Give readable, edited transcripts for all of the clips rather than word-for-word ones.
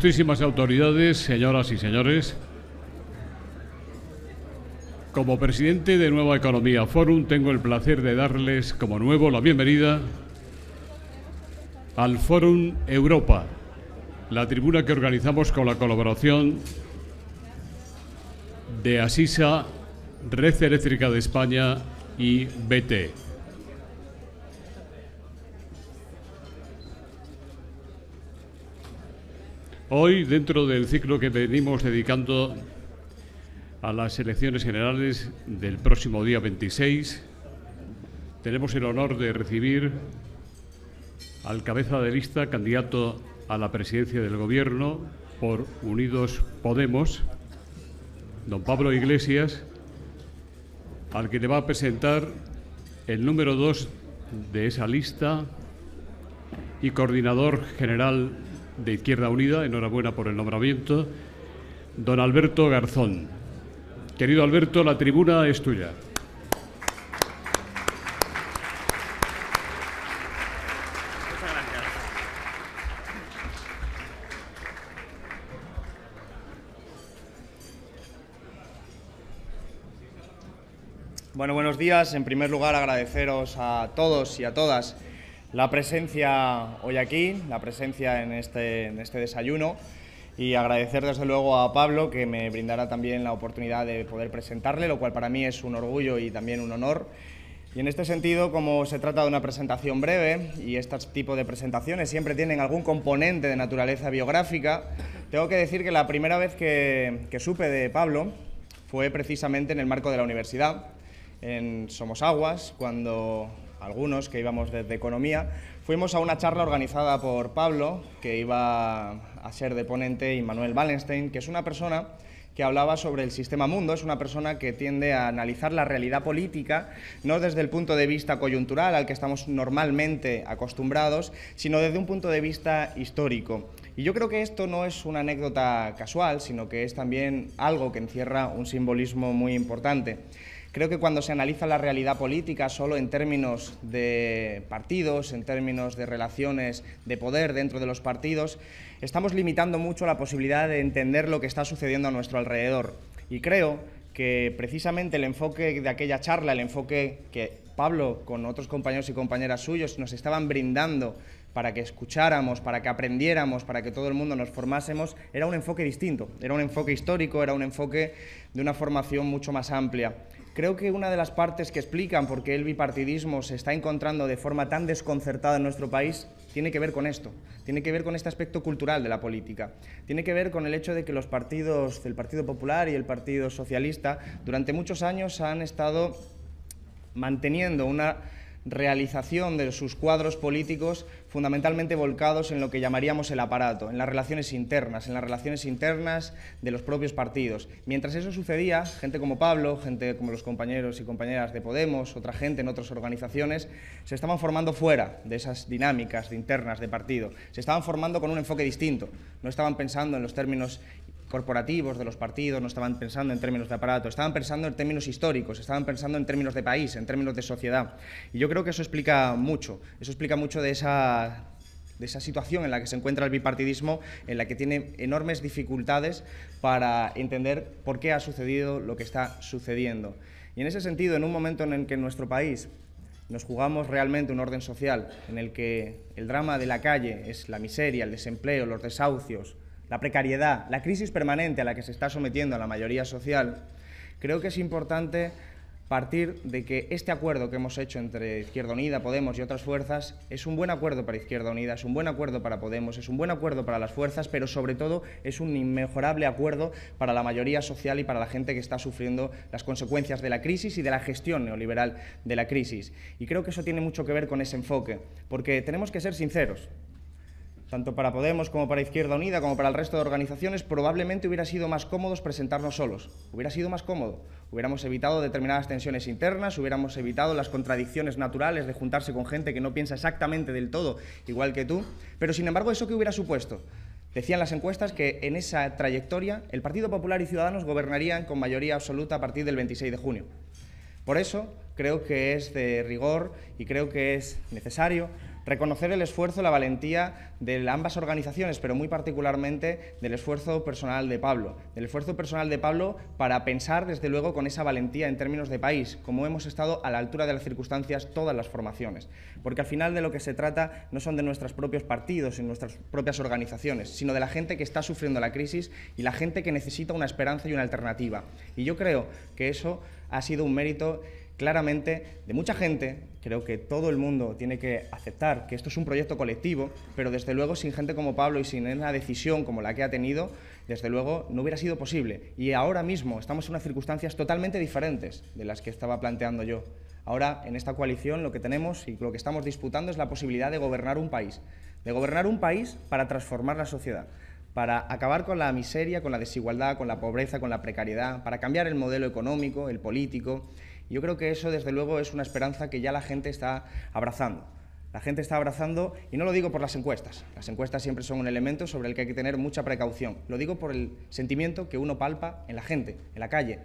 Muchísimas autoridades, señoras y señores, como presidente de Nueva Economía Forum, tengo el placer de darles como nuevo la bienvenida al Forum Europa, la tribuna que organizamos con la colaboración de Asisa, Red Eléctrica de España y BT. Hoy, dentro del ciclo que venimos dedicando a las elecciones generales del próximo día 26, tenemos el honor de recibir al cabeza de lista, candidato a la presidencia del Gobierno por Unidos Podemos, don Pablo Iglesias, al que le va a presentar el número 2 de esa lista y coordinador general de Izquierda Unida, enhorabuena por el nombramiento, don Alberto Garzón. Querido Alberto, la tribuna es tuya. Muchas gracias. Bueno, buenos días. En primer lugar, agradeceros a todos y a todas la presencia hoy aquí, la presencia en este desayuno, y agradecer desde luego a Pablo, que me brindará también la oportunidad de poder presentarle, lo cual para mí es un orgullo y también un honor. Y en este sentido, como se trata de una presentación breve, y este tipo de presentaciones siempre tienen algún componente de naturaleza biográfica, tengo que decir que la primera vez que supe de Pablo fue precisamente en el marco de la universidad, en Somosaguas, cuando algunos que íbamos desde Economía fuimos a una charla organizada por Pablo, que iba a ser de ponente Immanuel Wallenstein, que es una persona que hablaba sobre el sistema mundo, es una persona que tiende a analizar la realidad política no desde el punto de vista coyuntural al que estamos normalmente acostumbrados, sino desde un punto de vista histórico. Y yo creo que esto no es una anécdota casual, sino que es también algo que encierra un simbolismo muy importante. Creo que cuando se analiza la realidad política solo en términos de partidos, en términos de relaciones de poder dentro de los partidos, estamos limitando mucho la posibilidad de entender lo que está sucediendo a nuestro alrededor. Y creo que precisamente el enfoque de aquella charla, el enfoque que Pablo con otros compañeros y compañeras suyos nos estaban brindando para que escucháramos, para que aprendiéramos, para que todo el mundo nos formásemos, era un enfoque distinto, era un enfoque histórico, era un enfoque de una formación mucho más amplia. Creo que una de las partes que explican por qué el bipartidismo se está encontrando de forma tan desconcertada en nuestro país tiene que ver con esto, tiene que ver con este aspecto cultural de la política, tiene que ver con el hecho de que los partidos del Partido Popular y el Partido Socialista durante muchos años han estado manteniendo una realización de sus cuadros políticos fundamentalmente volcados en lo que llamaríamos el aparato, en las relaciones internas de los propios partidos. Mientras eso sucedía, gente como Pablo, gente como los compañeros y compañeras de Podemos, otra gente en otras organizaciones, se estaban formando fuera de esas dinámicas internas de partido, se estaban formando con un enfoque distinto, no estaban pensando en los términos corporativos de los partidos, no estaban pensando en términos de aparato, estaban pensando en términos históricos, estaban pensando en términos de país, en términos de sociedad. Y yo creo que eso explica mucho de esa situación en la que se encuentra el bipartidismo, en la que tiene enormes dificultades para entender por qué ha sucedido lo que está sucediendo. Y en ese sentido, en un momento en el que en nuestro país nos jugamos realmente un orden social, en el que el drama de la calle es la miseria, el desempleo, los desahucios, la precariedad, la crisis permanente a la que se está sometiendo a la mayoría social, creo que es importante partir de que este acuerdo que hemos hecho entre Izquierda Unida, Podemos y otras fuerzas es un buen acuerdo para Izquierda Unida, es un buen acuerdo para Podemos, es un buen acuerdo para las fuerzas, pero sobre todo es un inmejorable acuerdo para la mayoría social y para la gente que está sufriendo las consecuencias de la crisis y de la gestión neoliberal de la crisis. Y creo que eso tiene mucho que ver con ese enfoque, porque tenemos que ser sinceros. Tanto para Podemos como para Izquierda Unida, como para el resto de organizaciones, probablemente hubiera sido más cómodo presentarnos solos. Hubiera sido más cómodo. Hubiéramos evitado determinadas tensiones internas, hubiéramos evitado las contradicciones naturales de juntarse con gente que no piensa exactamente del todo igual que tú. Pero, sin embargo, ¿eso qué hubiera supuesto? Decían las encuestas que en esa trayectoria el Partido Popular y Ciudadanos gobernarían con mayoría absoluta a partir del 26 de junio. Por eso creo que es de rigor y creo que es necesario reconocer el esfuerzo y la valentía de ambas organizaciones, pero muy particularmente del esfuerzo personal de Pablo. Del esfuerzo personal de Pablo para pensar, desde luego, con esa valentía en términos de país, como hemos estado a la altura de las circunstancias todas las formaciones. Porque al final de lo que se trata no son de nuestros propios partidos y nuestras propias organizaciones, sino de la gente que está sufriendo la crisis y la gente que necesita una esperanza y una alternativa. Y yo creo que eso ha sido un mérito claramente de mucha gente. Creo que todo el mundo tiene que aceptar que esto es un proyecto colectivo, pero desde luego sin gente como Pablo y sin una decisión como la que ha tenido, desde luego no hubiera sido posible. Y ahora mismo estamos en unas circunstancias totalmente diferentes de las que estaba planteando yo. Ahora, en esta coalición, lo que tenemos y lo que estamos disputando es la posibilidad de gobernar un país para transformar la sociedad, para acabar con la miseria, con la desigualdad, con la pobreza, con la precariedad, para cambiar el modelo económico, el político. Yo creo que eso, desde luego, es una esperanza que ya la gente está abrazando. La gente está abrazando, y no lo digo por las encuestas. Las encuestas siempre son un elemento sobre el que hay que tener mucha precaución. Lo digo por el sentimiento que uno palpa en la gente, en la calle.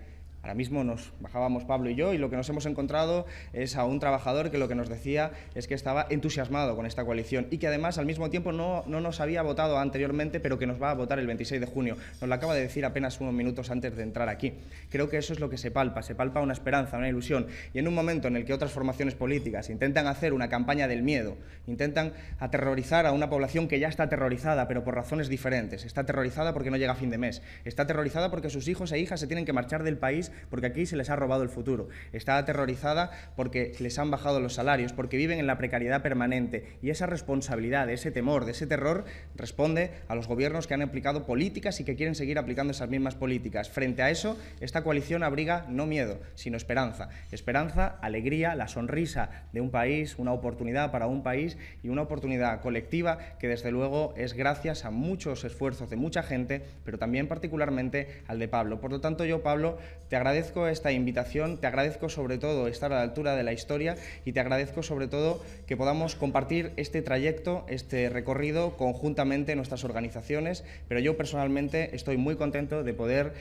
Ahora mismo nos bajábamos Pablo y yo y lo que nos hemos encontrado es a un trabajador que lo que nos decía es que estaba entusiasmado con esta coalición y que además al mismo tiempo no nos había votado anteriormente, pero que nos va a votar el 26 de junio. Nos lo acaba de decir apenas unos minutos antes de entrar aquí. Creo que eso es lo que se palpa una esperanza, una ilusión. Y en un momento en el que otras formaciones políticas intentan hacer una campaña del miedo, intentan aterrorizar a una población que ya está aterrorizada, pero por razones diferentes. Está aterrorizada porque no llega a fin de mes. Está aterrorizada porque sus hijos e hijas se tienen que marchar del país porque aquí se les ha robado el futuro. Está aterrorizada porque les han bajado los salarios, porque viven en la precariedad permanente. Y esa responsabilidad, ese temor, de ese terror, responde a los gobiernos que han aplicado políticas y que quieren seguir aplicando esas mismas políticas. Frente a eso, esta coalición abriga no miedo, sino esperanza. Esperanza, alegría, la sonrisa de un país, una oportunidad para un país y una oportunidad colectiva que, desde luego, es gracias a muchos esfuerzos de mucha gente, pero también particularmente al de Pablo. Por lo tanto, yo, Pablo, te agradezco esta invitación, te agradezco sobre todo estar a la altura de la historia y te agradezco sobre todo que podamos compartir este trayecto, este recorrido conjuntamente en nuestras organizaciones, pero yo personalmente estoy muy contento de poder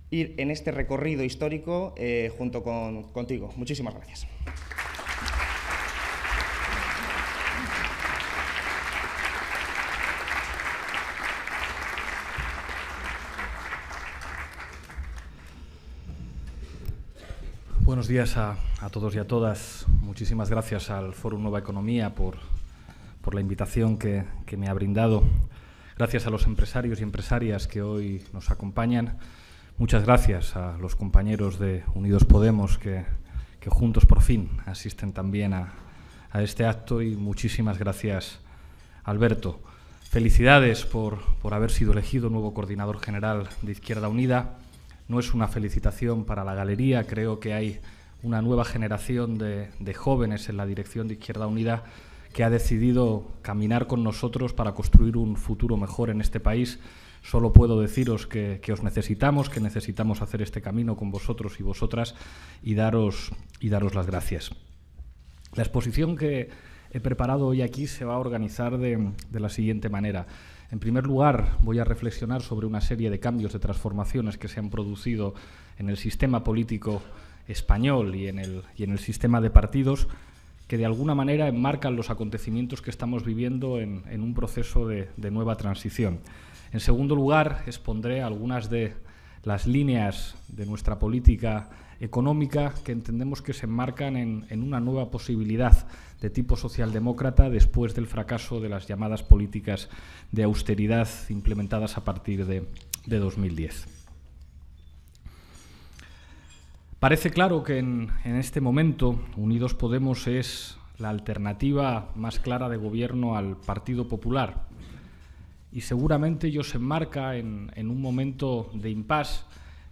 ir en este recorrido histórico junto contigo. Muchísimas gracias. Buenos días a todos y a todas. Muchísimas gracias al Fórum Nueva Economía por la invitación que me ha brindado. Gracias a los empresarios y empresarias que hoy nos acompañan. Muchas gracias a los compañeros de Unidos Podemos que juntos por fin asisten también a este acto y muchísimas gracias, Alberto. Felicidades por haber sido elegido nuevo coordinador general de Izquierda Unida. No es una felicitación para la galería, creo que hay una nueva generación de jóvenes en la dirección de Izquierda Unida que ha decidido caminar con nosotros para construir un futuro mejor en este país. Solo puedo deciros que os necesitamos, que necesitamos hacer este camino con vosotros y vosotras y daros las gracias. La exposición que he preparado hoy aquí se va a organizar de la siguiente manera. En primer lugar, voy a reflexionar sobre una serie de cambios, de transformaciones que se han producido en el sistema político español y en el sistema de partidos que de alguna manera enmarcan los acontecimientos que estamos viviendo en un proceso de nueva transición. En segundo lugar, expondré algunas de las líneas de nuestra política económica que entendemos que se enmarcan en una nueva posibilidad de tipo socialdemócrata después del fracaso de las llamadas políticas de austeridad implementadas a partir de 2010. Parece claro que en este momento Unidos Podemos es la alternativa más clara de gobierno al Partido Popular y seguramente ello se enmarca en un momento de impasse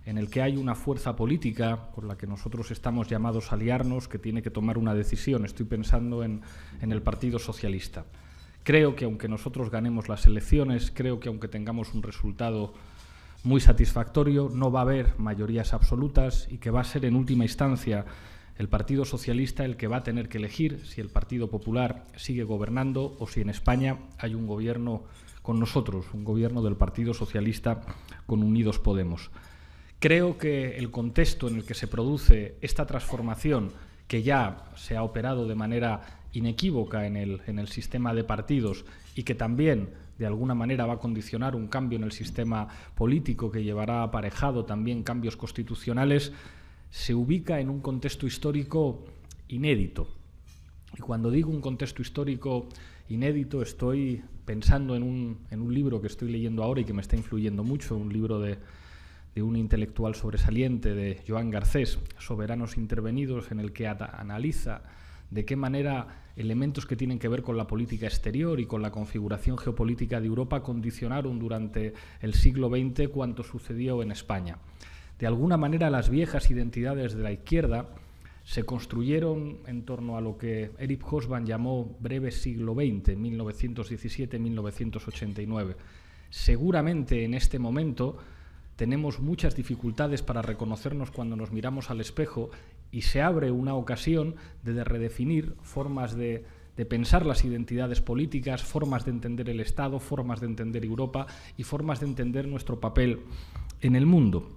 en el que hay una fuerza política con la que nosotros estamos llamados a aliarnos que tiene que tomar una decisión. Estoy pensando en el Partido Socialista. Creo que aunque nosotros ganemos las elecciones, creo que aunque tengamos un resultado muy satisfactorio, no va a haber mayorías absolutas y que va a ser en última instancia el Partido Socialista el que va a tener que elegir si el Partido Popular sigue gobernando o si en España hay un gobierno con nosotros, un gobierno del Partido Socialista con Unidos Podemos. Creo que el contexto en el que se produce esta transformación, que ya se ha operado de manera inequívoca en el sistema de partidos y que también de alguna manera va a condicionar un cambio en el sistema político que llevará aparejado también cambios constitucionales, se ubica en un contexto histórico inédito. Y cuando digo un contexto histórico inédito, estoy pensando en un libro que estoy leyendo ahora y que me está influyendo mucho, un libro de un intelectual sobresaliente, de Joan Garcés, Soberanos intervenidos, en el que analiza de qué manera elementos que tienen que ver con la política exterior y con la configuración geopolítica de Europa condicionaron durante el siglo XX cuanto sucedió en España. De alguna manera, las viejas identidades de la izquierda se construyeron en torno a lo que Eric Hobsbawm llamó breve siglo XX, 1917-1989. Seguramente en este momento tenemos muchas dificultades para reconocernos cuando nos miramos al espejo y se abre una ocasión de redefinir formas de pensar las identidades políticas, formas de entender el Estado, formas de entender Europa y formas de entender nuestro papel en el mundo.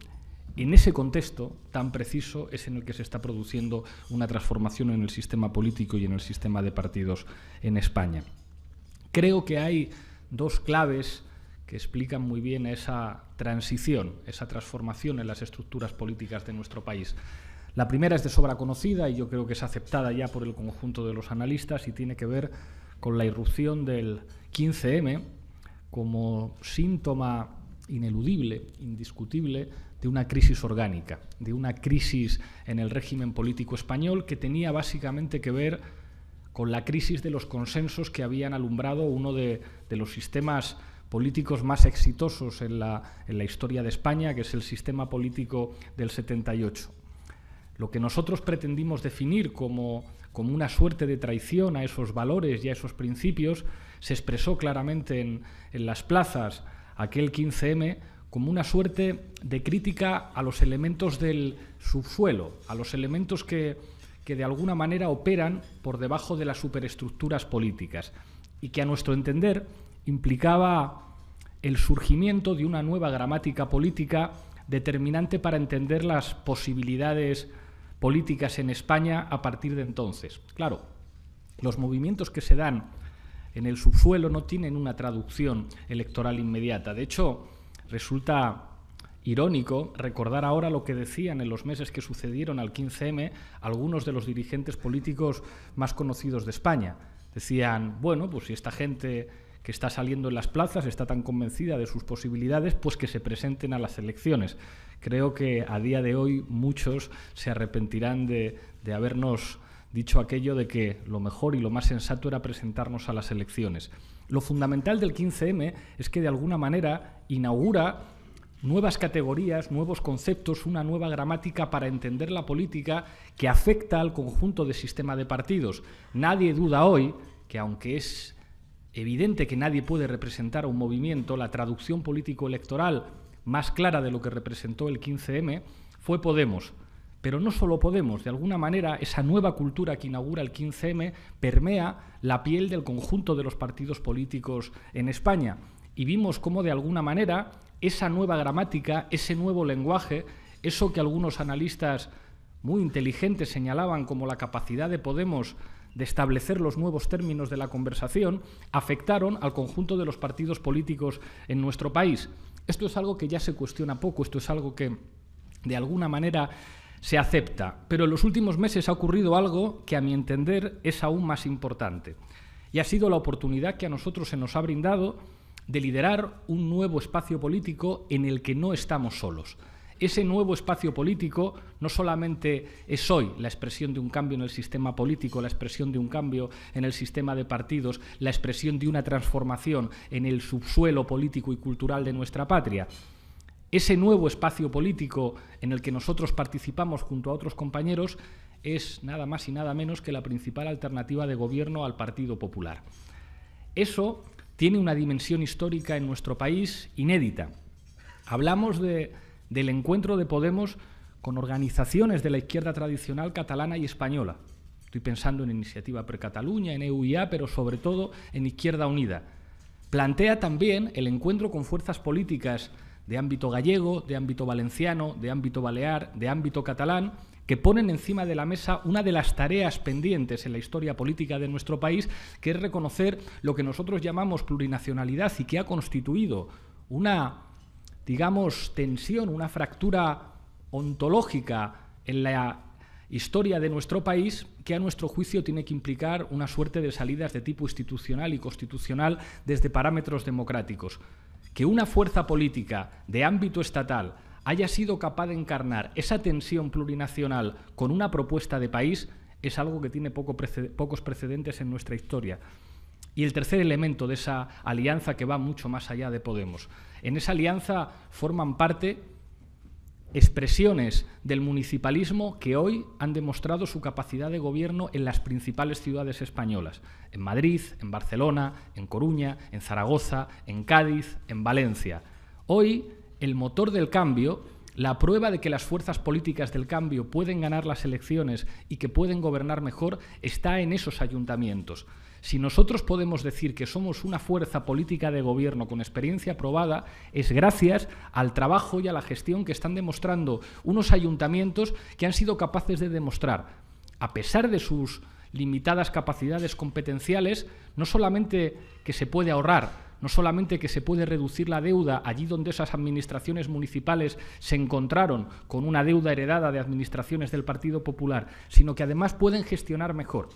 En ese contexto tan preciso es en el que se está produciendo una transformación en el sistema político y en el sistema de partidos en España. Creo que hay dos claves que explican muy bien esa transición, esa transformación en las estructuras políticas de nuestro país. La primera es de sobra conocida y yo creo que es aceptada ya por el conjunto de los analistas y tiene que ver con la irrupción del 15M como síntoma ineludible, indiscutible, de una crisis orgánica, de una crisis en el régimen político español que tenía básicamente que ver con la crisis de los consensos que habían alumbrado uno de los sistemas políticos más exitosos en la historia de España, que es el sistema político del 78. Lo que nosotros pretendimos definir como una suerte de traición a esos valores y a esos principios se expresó claramente en las plazas aquel 15M como una suerte de crítica a los elementos del subsuelo, a los elementos que de alguna manera operan por debajo de las superestructuras políticas y que a nuestro entender implicaba el surgimiento de una nueva gramática política determinante para entender las posibilidades políticas en España a partir de entonces. Claro, los movimientos que se dan en el subsuelo no tienen una traducción electoral inmediata. De hecho, resulta irónico recordar ahora lo que decían en los meses que sucedieron al 15M algunos de los dirigentes políticos más conocidos de España. Decían, bueno, pues si esta gente que está saliendo en las plazas está tan convencida de sus posibilidades, pues que se presenten a las elecciones. Creo que a día de hoy muchos se arrepentirán de habernos dicho aquello de que lo mejor y lo más sensato era presentarnos a las elecciones. Lo fundamental del 15M es que de alguna manera inaugura nuevas categorías, nuevos conceptos, una nueva gramática para entender la política que afecta al conjunto del sistema de partidos. Nadie duda hoy que, aunque es evidente que nadie puede representar a un movimiento, la traducción político-electoral más clara de lo que representó el 15M fue Podemos. Pero no solo Podemos, de alguna manera esa nueva cultura que inaugura el 15M permea la piel del conjunto de los partidos políticos en España. Y vimos cómo de alguna manera esa nueva gramática, ese nuevo lenguaje, eso que algunos analistas muy inteligentes señalaban como la capacidad de Podemos de establecer los nuevos términos de la conversación, afectaron al conjunto de los partidos políticos en nuestro país. Esto es algo que ya se cuestiona poco, esto es algo que de alguna manera se acepta, pero en los últimos meses ha ocurrido algo que a mi entender es aún más importante y ha sido la oportunidad que a nosotros se nos ha brindado de liderar un nuevo espacio político en el que no estamos solos. Ese nuevo espacio político no solamente es hoy la expresión de un cambio en el sistema político, la expresión de un cambio en el sistema de partidos, la expresión de una transformación en el subsuelo político y cultural de nuestra patria. Ese nuevo espacio político en el que nosotros participamos junto a otros compañeros es nada más y nada menos que la principal alternativa de gobierno al Partido Popular. Eso tiene una dimensión histórica en nuestro país inédita. Hablamos del encuentro de Podemos con organizaciones de la izquierda tradicional catalana y española. Estoy pensando en Iniciativa per Catalunya, en EUIA, pero sobre todo en Izquierda Unida. Plantea también el encuentro con fuerzas políticas de ámbito gallego, de ámbito valenciano, de ámbito balear, de ámbito catalán, que ponen encima de la mesa una de las tareas pendientes en la historia política de nuestro país, que es reconocer lo que nosotros llamamos plurinacionalidad y que ha constituido una, digamos, tensión, una fractura ontológica en la historia de nuestro país, que a nuestro juicio tiene que implicar una suerte de salidas de tipo institucional y constitucional desde parámetros democráticos. Que una fuerza política de ámbito estatal haya sido capaz de encarnar esa tensión plurinacional con una propuesta de país es algo que tiene pocos precedentes en nuestra historia. Y el tercer elemento de esa alianza que va mucho más allá de Podemos. En esa alianza forman parte expresiones del municipalismo que hoy han demostrado su capacidad de gobierno en las principales ciudades españolas, en Madrid, en Barcelona, en Coruña, en Zaragoza, en Cádiz, en Valencia. Hoy, el motor del cambio, la prueba de que las fuerzas políticas del cambio pueden ganar las elecciones y que pueden gobernar mejor, está en esos ayuntamientos. Si nosotros podemos decir que somos una fuerza política de gobierno con experiencia probada, es gracias al trabajo y a la gestión que están demostrando unos ayuntamientos que han sido capaces de demostrar, a pesar de sus limitadas capacidades competenciales, no solamente que se puede ahorrar, no solamente que se puede reducir la deuda allí donde esas administraciones municipales se encontraron con una deuda heredada de administraciones del Partido Popular, sino que además pueden gestionar mejor.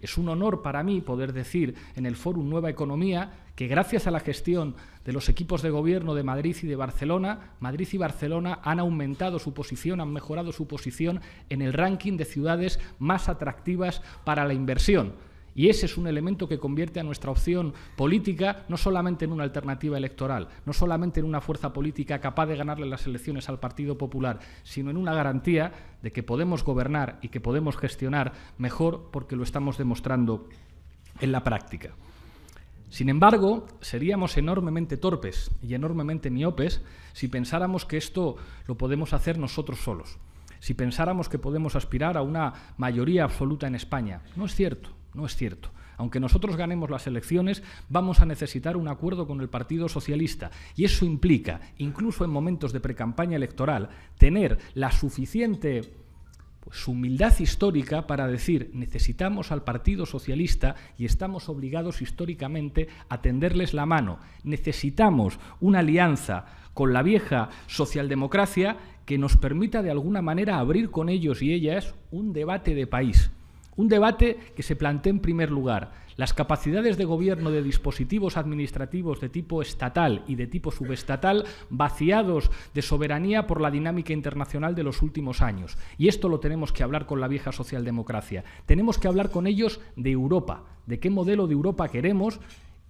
Es un honor para mí poder decir en el Fórum Nueva Economía que gracias a la gestión de los equipos de gobierno de Madrid y de Barcelona, Madrid y Barcelona han aumentado su posición, han mejorado su posición en el ranking de ciudades más atractivas para la inversión. Y ese es un elemento que convierte a nuestra opción política no solamente en una alternativa electoral, no solamente en una fuerza política capaz de ganarle las elecciones al Partido Popular, sino en una garantía de que podemos gobernar y que podemos gestionar mejor porque lo estamos demostrando en la práctica. Sin embargo, seríamos enormemente torpes y enormemente miopes si pensáramos que esto lo podemos hacer nosotros solos, si pensáramos que podemos aspirar a una mayoría absoluta en España. No es cierto. No es cierto. Aunque nosotros ganemos las elecciones, vamos a necesitar un acuerdo con el Partido Socialista y eso implica, incluso en momentos de precampaña electoral, tener la suficiente humildad histórica para decir necesitamos al Partido Socialista y estamos obligados históricamente a tenderles la mano. Necesitamos una alianza con la vieja socialdemocracia que nos permita de alguna manera abrir con ellos y ellas un debate de país. Un debate que se plantee en primer lugar las capacidades de gobierno de dispositivos administrativos de tipo estatal y de tipo subestatal vaciados de soberanía por la dinámica internacional de los últimos años. Y esto lo tenemos que hablar con la vieja socialdemocracia. Tenemos que hablar con ellos de Europa, de qué modelo de Europa queremos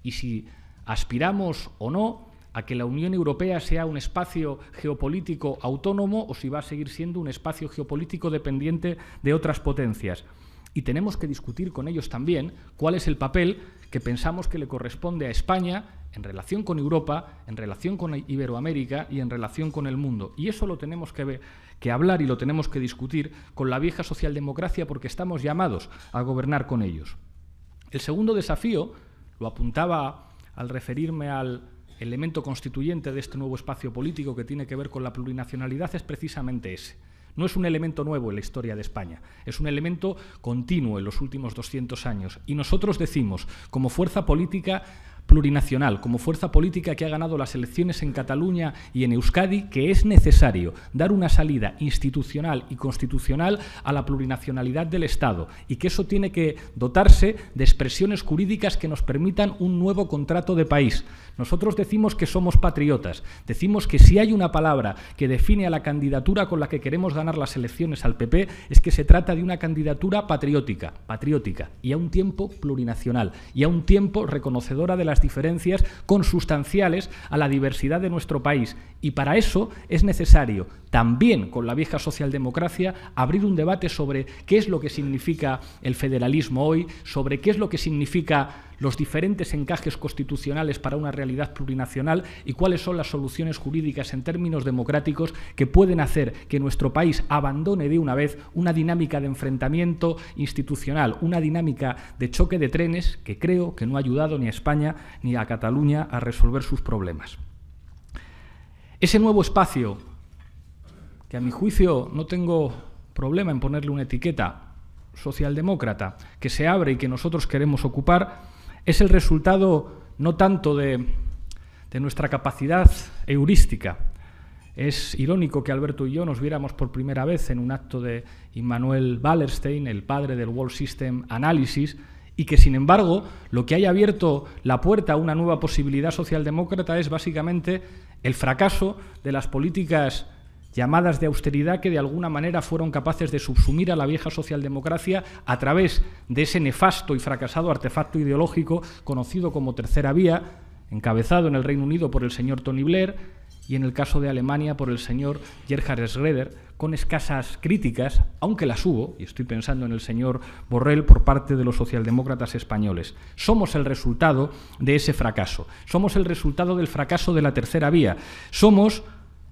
y si aspiramos o no a que la Unión Europea sea un espacio geopolítico autónomo o si va a seguir siendo un espacio geopolítico dependiente de otras potencias. Y tenemos que discutir con ellos también cuál es el papel que pensamos que le corresponde a España en relación con Europa, en relación con Iberoamérica y en relación con el mundo. Y eso lo tenemos que hablar y lo tenemos que discutir con la vieja socialdemocracia porque estamos llamados a gobernar con ellos. El segundo desafío, lo apuntaba al referirme al elemento constituyente de este nuevo espacio político que tiene que ver con la plurinacionalidad, es precisamente ese. No es un elemento nuevo en la historia de España, es un elemento continuo en los últimos 200 años. Y nosotros decimos, como fuerza política plurinacional, como fuerza política que ha ganado las elecciones en Cataluña y en Euskadi, que es necesario dar una salida institucional y constitucional a la plurinacionalidad del Estado y que eso tiene que dotarse de expresiones jurídicas que nos permitan un nuevo contrato de país. Nosotros decimos que somos patriotas, decimos que si hay una palabra que define a la candidatura con la que queremos ganar las elecciones al PP es que se trata de una candidatura patriótica y a un tiempo plurinacional y a un tiempo reconocedora de las diferencias consustanciales a la diversidad de nuestro país. Y para eso es necesario, también con la vieja socialdemocracia, abrir un debate sobre qué es lo que significa el federalismo hoy, sobre qué es lo que significa los diferentes encajes constitucionales para una realidad plurinacional y cuáles son las soluciones jurídicas en términos democráticos que pueden hacer que nuestro país abandone de una vez una dinámica de enfrentamiento institucional, una dinámica de choque de trenes que creo que no ha ayudado ni a España ni a Cataluña a resolver sus problemas. Ese nuevo espacio, que a mi juicio no tengo problema en ponerle una etiqueta socialdemócrata que se abre y que nosotros queremos ocupar, es el resultado no tanto de nuestra capacidad heurística. Es irónico que Alberto y yo nos viéramos por primera vez en un acto de Immanuel Wallerstein, el padre del World System Analysis, y que, sin embargo, lo que haya abierto la puerta a una nueva posibilidad socialdemócrata es básicamente el fracaso de las políticas llamadas de austeridad que de alguna manera fueron capaces de subsumir a la vieja socialdemocracia a través de ese nefasto y fracasado artefacto ideológico conocido como Tercera Vía, encabezado en el Reino Unido por el señor Tony Blair y en el caso de Alemania por el señor Gerhard Schröder, con escasas críticas, aunque las hubo, y estoy pensando en el señor Borrell, por parte de los socialdemócratas españoles. Somos el resultado de ese fracaso, somos el resultado del fracaso de la Tercera Vía, somos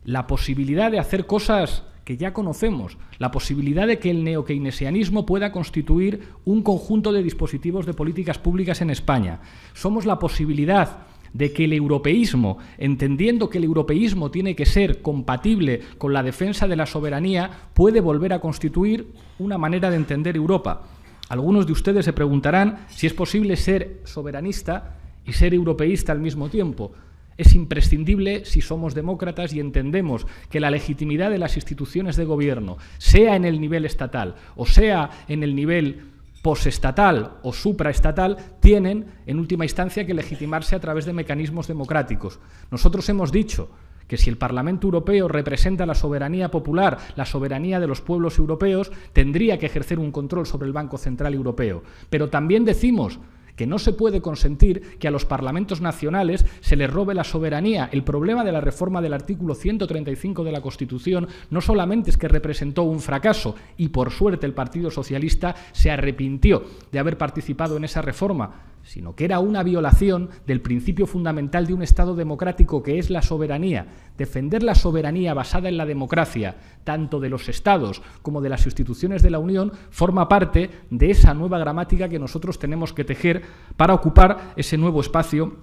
la posibilidad de hacer cosas que ya conocemos, la posibilidad de que el neokeynesianismo pueda constituir un conjunto de dispositivos de políticas públicas en España. Somos la posibilidad de que el europeísmo, entendiendo que el europeísmo tiene que ser compatible con la defensa de la soberanía, puede volver a constituir una manera de entender Europa. Algunos de ustedes se preguntarán si es posible ser soberanista y ser europeísta al mismo tiempo. Es imprescindible si somos demócratas y entendemos que la legitimidad de las instituciones de gobierno, sea en el nivel estatal o sea en el nivel posestatal o supraestatal, tienen en última instancia que legitimarse a través de mecanismos democráticos. Nosotros hemos dicho que si el Parlamento Europeo representa la soberanía popular, la soberanía de los pueblos europeos, tendría que ejercer un control sobre el Banco Central Europeo. Pero también decimos que no se puede consentir que a los parlamentos nacionales se les robe la soberanía. El problema de la reforma del artículo 135 de la Constitución no solamente es que representó un fracaso, y por suerte el Partido Socialista se arrepintió de haber participado en esa reforma, sino que era una violación del principio fundamental de un Estado democrático que es la soberanía. Defender la soberanía basada en la democracia, tanto de los Estados como de las instituciones de la Unión, forma parte de esa nueva gramática que nosotros tenemos que tejer para ocupar ese nuevo espacio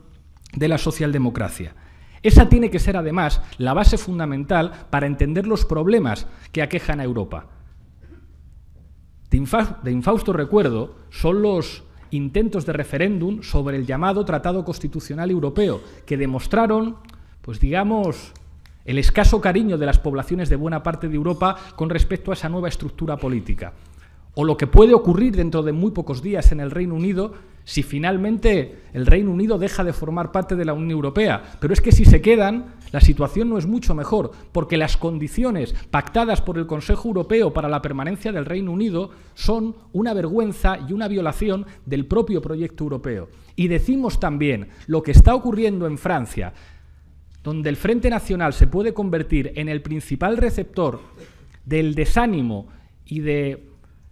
de la socialdemocracia. Esa tiene que ser, además, la base fundamental para entender los problemas que aquejan a Europa. De infausto recuerdo son los intentos de referéndum sobre el llamado Tratado Constitucional Europeo, que demostraron, pues digamos, el escaso cariño de las poblaciones de buena parte de Europa con respecto a esa nueva estructura política. O lo que puede ocurrir dentro de muy pocos días en el Reino Unido si finalmente el Reino Unido deja de formar parte de la Unión Europea. Pero es que si se quedan, la situación no es mucho mejor, porque las condiciones pactadas por el Consejo Europeo para la permanencia del Reino Unido son una vergüenza y una violación del propio proyecto europeo. Y decimos también lo que está ocurriendo en Francia, donde el Frente Nacional se puede convertir en el principal receptor del desánimo y de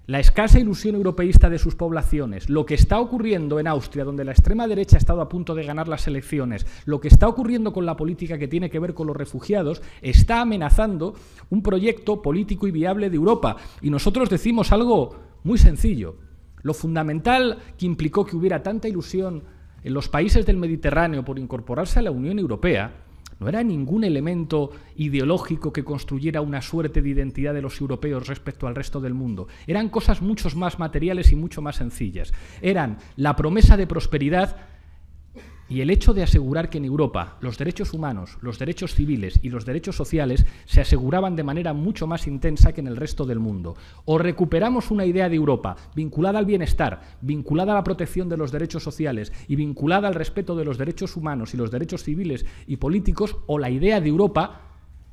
la escasa ilusión europeísta de sus poblaciones, lo que está ocurriendo en Austria, donde la extrema derecha ha estado a punto de ganar las elecciones, lo que está ocurriendo con la política que tiene que ver con los refugiados, está amenazando un proyecto político y viable de Europa. Y nosotros decimos algo muy sencillo. Lo fundamental que implicó que hubiera tanta ilusión en los países del Mediterráneo por incorporarse a la Unión Europea no era ningún elemento ideológico que construyera una suerte de identidad de los europeos respecto al resto del mundo. Eran cosas mucho más materiales y mucho más sencillas. Eran la promesa de prosperidad y el hecho de asegurar que en Europa los derechos humanos, los derechos civiles y los derechos sociales se aseguraban de manera mucho más intensa que en el resto del mundo. O recuperamos una idea de Europa vinculada al bienestar, vinculada a la protección de los derechos sociales y vinculada al respeto de los derechos humanos y los derechos civiles y políticos, o la idea de Europa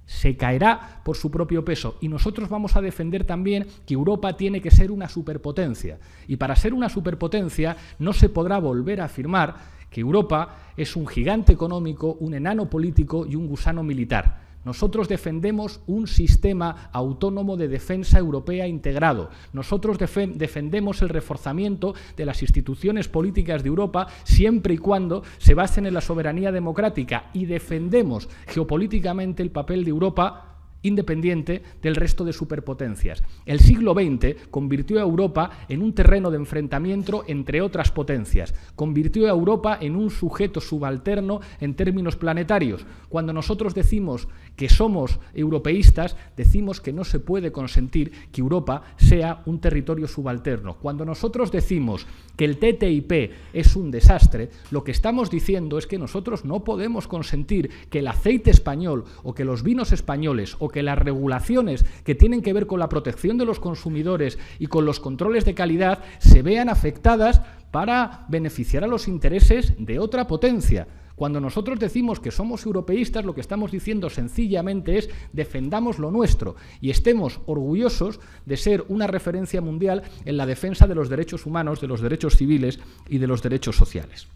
se caerá por su propio peso. Y nosotros vamos a defender también que Europa tiene que ser una superpotencia. Y para ser una superpotencia no se podrá volver a afirmar que Europa es un gigante económico, un enano político y un gusano militar. Nosotros defendemos un sistema autónomo de defensa europea integrado. Nosotros defendemos el reforzamiento de las instituciones políticas de Europa siempre y cuando se basen en la soberanía democrática, y defendemos geopolíticamente el papel de Europa independiente del resto de superpotencias. El siglo XX convirtió a Europa en un terreno de enfrentamiento entre otras potencias, convirtió a Europa en un sujeto subalterno en términos planetarios. Cuando nosotros decimos que somos europeístas, decimos que no se puede consentir que Europa sea un territorio subalterno. Cuando nosotros decimos que el TTIP es un desastre, lo que estamos diciendo es que nosotros no podemos consentir que el aceite español o que los vinos españoles o que las regulaciones que tienen que ver con la protección de los consumidores y con los controles de calidad se vean afectadas para beneficiar a los intereses de otra potencia. Cuando nosotros decimos que somos europeístas, lo que estamos diciendo sencillamente es defendamos lo nuestro y estemos orgullosos de ser una referencia mundial en la defensa de los derechos humanos, de los derechos civiles y de los derechos sociales.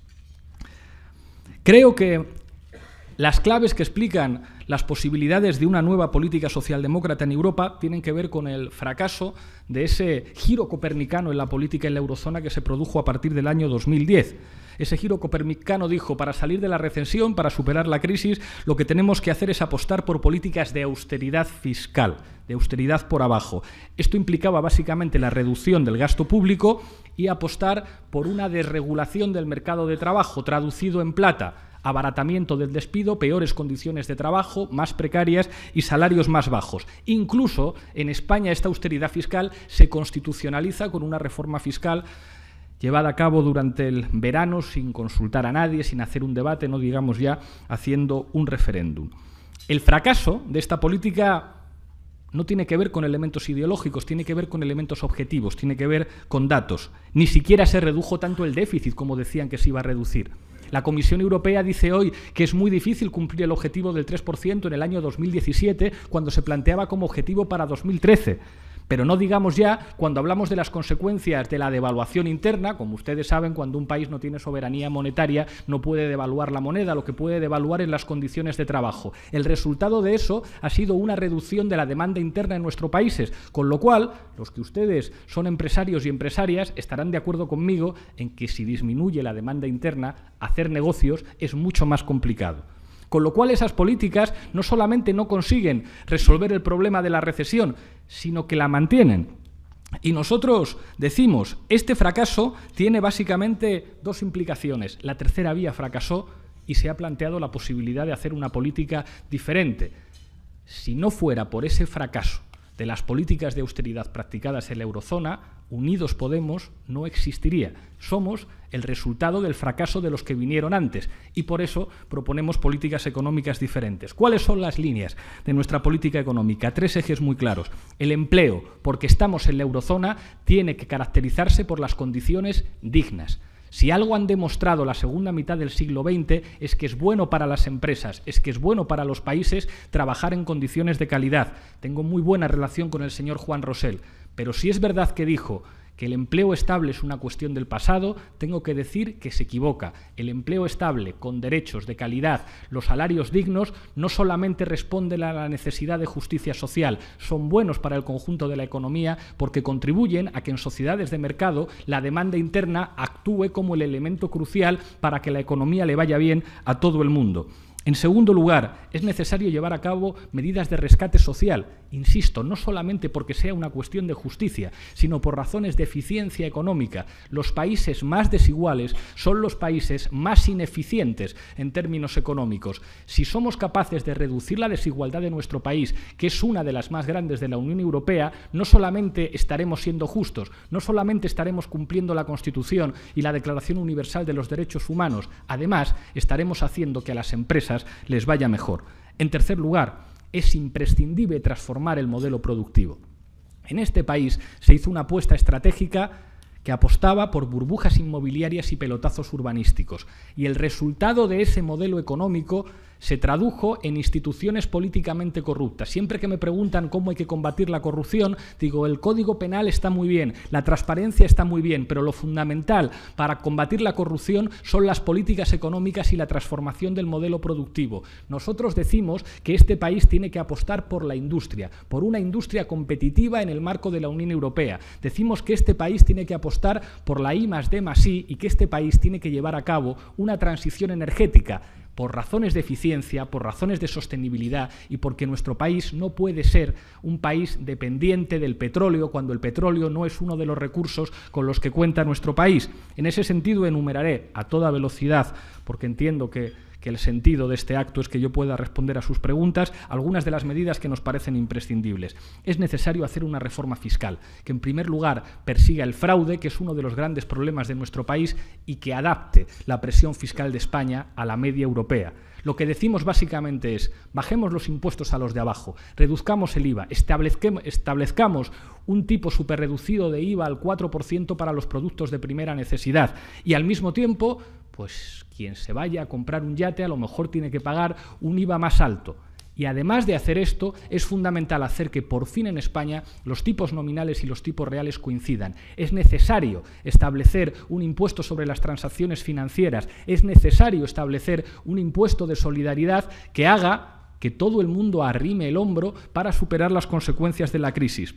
Creo que las claves que explican las posibilidades de una nueva política socialdemócrata en Europa tienen que ver con el fracaso de ese giro copernicano en la política en la eurozona que se produjo a partir del año 2010. Ese giro copernicano dijo, para salir de la recesión, para superar la crisis, lo que tenemos que hacer es apostar por políticas de austeridad fiscal, de austeridad por abajo. Esto implicaba básicamente la reducción del gasto público y apostar por una desregulación del mercado de trabajo, traducido en plata. Abaratamiento del despido, peores condiciones de trabajo, más precarias y salarios más bajos. Incluso en España esta austeridad fiscal se constitucionaliza con una reforma fiscal llevada a cabo durante el verano sin consultar a nadie, sin hacer un debate, no digamos ya haciendo un referéndum. El fracaso de esta política no tiene que ver con elementos ideológicos, tiene que ver con elementos objetivos, tiene que ver con datos. Ni siquiera se redujo tanto el déficit como decían que se iba a reducir. La Comisión Europea dice hoy que es muy difícil cumplir el objetivo del 3% en el año 2017 cuando se planteaba como objetivo para 2013. Pero no digamos ya cuando hablamos de las consecuencias de la devaluación interna, como ustedes saben, cuando un país no tiene soberanía monetaria no puede devaluar la moneda, lo que puede devaluar en las condiciones de trabajo. El resultado de eso ha sido una reducción de la demanda interna en nuestros países, con lo cual los que ustedes son empresarios y empresarias estarán de acuerdo conmigo en que si disminuye la demanda interna, hacer negocios es mucho más complicado. Con lo cual esas políticas no solamente no consiguen resolver el problema de la recesión, sino que la mantienen. Y nosotros decimos, este fracaso tiene básicamente dos implicaciones. La tercera vía fracasó y se ha planteado la posibilidad de hacer una política diferente. Si no fuera por ese fracaso de las políticas de austeridad practicadas en la eurozona, Unidos Podemos no existiría. Somos el resultado del fracaso de los que vinieron antes y por eso proponemos políticas económicas diferentes. ¿Cuáles son las líneas de nuestra política económica? Tres ejes muy claros. El empleo, porque estamos en la eurozona, tiene que caracterizarse por las condiciones dignas. Si algo han demostrado la segunda mitad del siglo XX es que es bueno para las empresas, es que es bueno para los países trabajar en condiciones de calidad. Tengo muy buena relación con el señor Juan Rosell, pero si es verdad que dijo que el empleo estable es una cuestión del pasado, tengo que decir que se equivoca. El empleo estable, con derechos de calidad, los salarios dignos, no solamente responden a la necesidad de justicia social, son buenos para el conjunto de la economía porque contribuyen a que en sociedades de mercado la demanda interna actúe como el elemento crucial para que la economía le vaya bien a todo el mundo. En segundo lugar, es necesario llevar a cabo medidas de rescate social, insisto, no solamente porque sea una cuestión de justicia, sino por razones de eficiencia económica. Los países más desiguales son los países más ineficientes en términos económicos. Si somos capaces de reducir la desigualdad de nuestro país, que es una de las más grandes de la Unión Europea, no solamente estaremos siendo justos, no solamente estaremos cumpliendo la Constitución y la Declaración Universal de los Derechos Humanos, además estaremos haciendo que a las empresas les vaya mejor. En tercer lugar, es imprescindible transformar el modelo productivo. En este país se hizo una apuesta estratégica que apostaba por burbujas inmobiliarias y pelotazos urbanísticos. Y el resultado de ese modelo económico se tradujo en instituciones políticamente corruptas. Siempre que me preguntan cómo hay que combatir la corrupción, digo, el Código Penal está muy bien, la transparencia está muy bien, pero lo fundamental para combatir la corrupción son las políticas económicas y la transformación del modelo productivo. Nosotros decimos que este país tiene que apostar por la industria, por una industria competitiva en el marco de la Unión Europea. Decimos que este país tiene que apostar por la I+D+I y que este país tiene que llevar a cabo una transición energética. por razones de eficiencia, por razones de sostenibilidad y porque nuestro país no puede ser un país dependiente del petróleo cuando el petróleo no es uno de los recursos con los que cuenta nuestro país. En ese sentido enumeraré a toda velocidad, porque entiendo que el sentido de este acto es que yo pueda responder a sus preguntas, algunas de las medidas que nos parecen imprescindibles. Es necesario hacer una reforma fiscal que, en primer lugar, persiga el fraude, que es uno de los grandes problemas de nuestro país, y que adapte la presión fiscal de España a la media europea. Lo que decimos básicamente es: bajemos los impuestos a los de abajo, reduzcamos el IVA, establezcamos un tipo superreducido de IVA al 4% para los productos de primera necesidad y, al mismo tiempo, pues quien se vaya a comprar un yate a lo mejor tiene que pagar un IVA más alto. Y además de hacer esto, es fundamental hacer que por fin en España los tipos nominales y los tipos reales coincidan. Es necesario establecer un impuesto sobre las transacciones financieras. Es necesario establecer un impuesto de solidaridad que haga que todo el mundo arrime el hombro para superar las consecuencias de la crisis.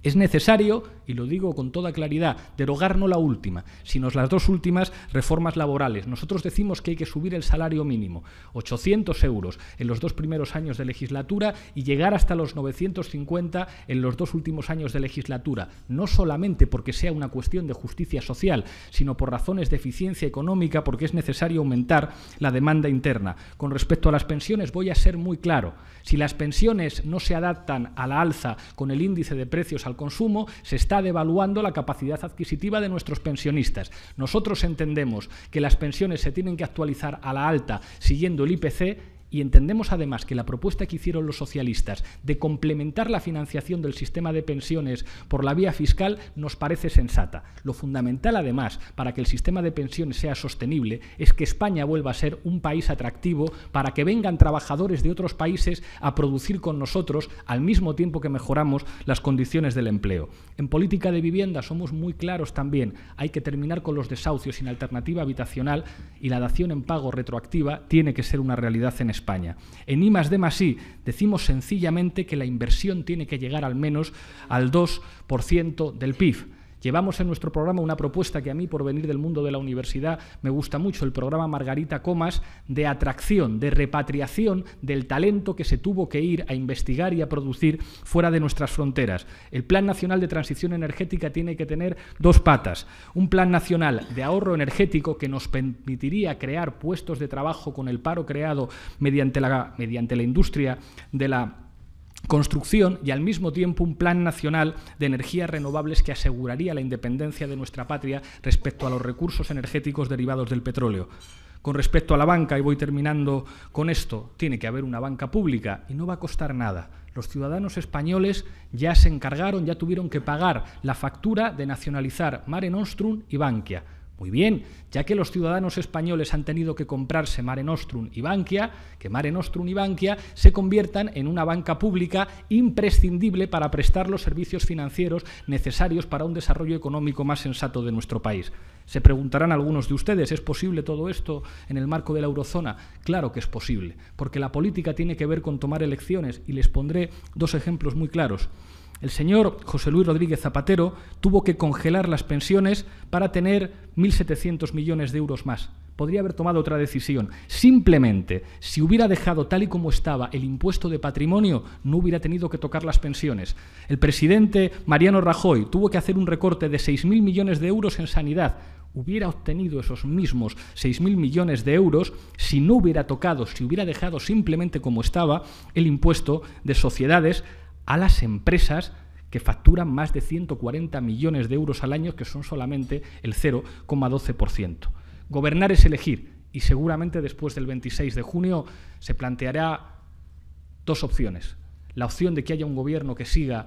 Es necesario, y lo digo con toda claridad, derogar no la última, sino las dos últimas reformas laborales. Nosotros decimos que hay que subir el salario mínimo, 800 euros en los 2 primeros años de legislatura y llegar hasta los 950 en los 2 últimos años de legislatura, no solamente porque sea una cuestión de justicia social, sino por razones de eficiencia económica, porque es necesario aumentar la demanda interna. Con respecto a las pensiones voy a ser muy claro. Si las pensiones no se adaptan a la alza con el índice de precios al consumo, se está devaluando la capacidad adquisitiva de nuestros pensionistas. Nosotros entendemos que las pensiones se tienen que actualizar a la alta siguiendo el IPC y entendemos además que la propuesta que hicieron los socialistas de complementar la financiación del sistema de pensiones por la vía fiscal nos parece sensata. Lo fundamental además para que el sistema de pensiones sea sostenible es que España vuelva a ser un país atractivo para que vengan trabajadores de otros países a producir con nosotros al mismo tiempo que mejoramos las condiciones del empleo. En política de vivienda somos muy claros también. Hay que terminar con los desahucios sin alternativa habitacional y la dación en pago retroactiva tiene que ser una realidad en España. En I+D+I decimos sencillamente que la inversión tiene que llegar al menos al 2% del PIB. Llevamos en nuestro programa una propuesta que a mí, por venir del mundo de la universidad, me gusta mucho, el programa Margarita Comas, de atracción, de repatriación del talento que se tuvo que ir a investigar y a producir fuera de nuestras fronteras. El Plan Nacional de Transición Energética tiene que tener 2 patas. Un plan nacional de ahorro energético que nos permitiría crear puestos de trabajo con el paro creado mediante la industria de la construcción y al mismo tiempo un plan nacional de energías renovables que aseguraría la independencia de nuestra patria respecto a los recursos energéticos derivados del petróleo. Con respecto a la banca, y voy terminando con esto, tiene que haber una banca pública y no va a costar nada. Los ciudadanos españoles ya se encargaron, ya tuvieron que pagar la factura de nacionalizar Mare Nostrum y Bankia. Muy bien, ya que los ciudadanos españoles han tenido que comprarse Mare Nostrum y Bankia, que Mare Nostrum y Bankia se conviertan en una banca pública imprescindible para prestar los servicios financieros necesarios para un desarrollo económico más sensato de nuestro país. Se preguntarán algunos de ustedes, ¿es posible todo esto en el marco de la eurozona? Claro que es posible, porque la política tiene que ver con tomar elecciones y les pondré 2 ejemplos muy claros. El señor José Luis Rodríguez Zapatero tuvo que congelar las pensiones para tener 1.700 millones de euros más. Podría haber tomado otra decisión. Simplemente, si hubiera dejado tal y como estaba el impuesto de patrimonio, no hubiera tenido que tocar las pensiones. El presidente Mariano Rajoy tuvo que hacer un recorte de 6.000 millones de euros en sanidad. Hubiera obtenido esos mismos 6.000 millones de euros si no hubiera tocado, si hubiera dejado simplemente como estaba el impuesto de sociedades a las empresas que facturan más de 140 millones de euros al año, que son solamente el 0,12%. Gobernar es elegir y seguramente después del 26 de junio se planteará 2 opciones. La opción de que haya un gobierno que siga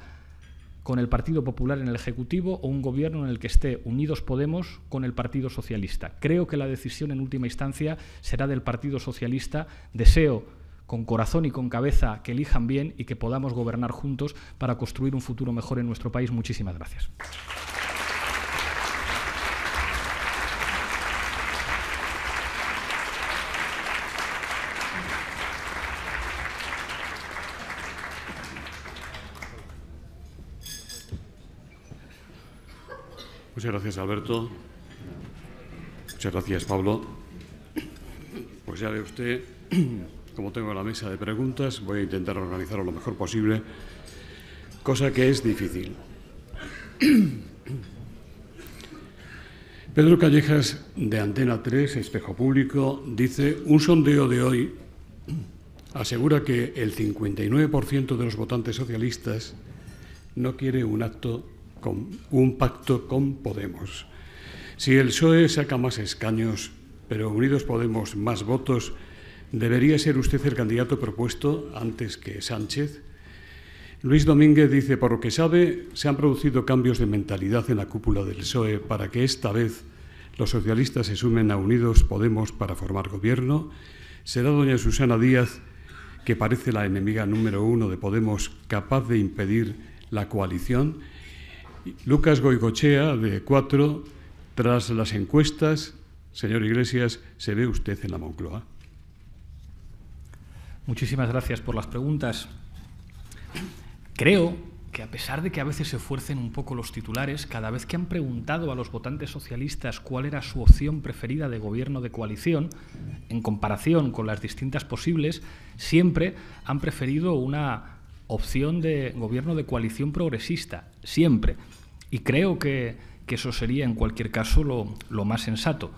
con el Partido Popular en el Ejecutivo o un gobierno en el que esté Unidos Podemos con el Partido Socialista. Creo que la decisión en última instancia será del Partido Socialista. Deseo con corazón y con cabeza que elijan bien y que podamos gobernar juntos para construir un futuro mejor en nuestro país. Muchísimas gracias. Muchas gracias, Alberto. Muchas gracias, Pablo. Pues ya ve usted, como tengo la mesa de preguntas, voy a intentar organizarlo lo mejor posible, cosa que es difícil. Pedro Callejas, de Antena 3, Espejo Público, dice: un sondeo de hoy asegura que el 59% de los votantes socialistas no quiere un pacto con Podemos. Si el PSOE saca más escaños, pero Unidos Podemos más votos, ¿debería ser usted el candidato propuesto antes que Sánchez? Luis Domínguez dice: por lo que sabe, se han producido cambios de mentalidad en la cúpula del PSOE para que esta vez los socialistas se sumen a Unidos Podemos para formar gobierno. ¿Será doña Susana Díaz, que parece la enemiga número 1 de Podemos, capaz de impedir la coalición? Lucas Goicoechea, de 4, tras las encuestas, señor Iglesias, ¿se ve usted en la Moncloa? Muchísimas gracias por las preguntas. Creo que, a pesar de que a veces se fuercen un poco los titulares, cada vez que han preguntado a los votantes socialistas cuál era su opción preferida de gobierno de coalición, en comparación con las distintas posibles, siempre han preferido una opción de gobierno de coalición progresista, siempre. Y creo que eso sería, en cualquier caso, lo más sensato.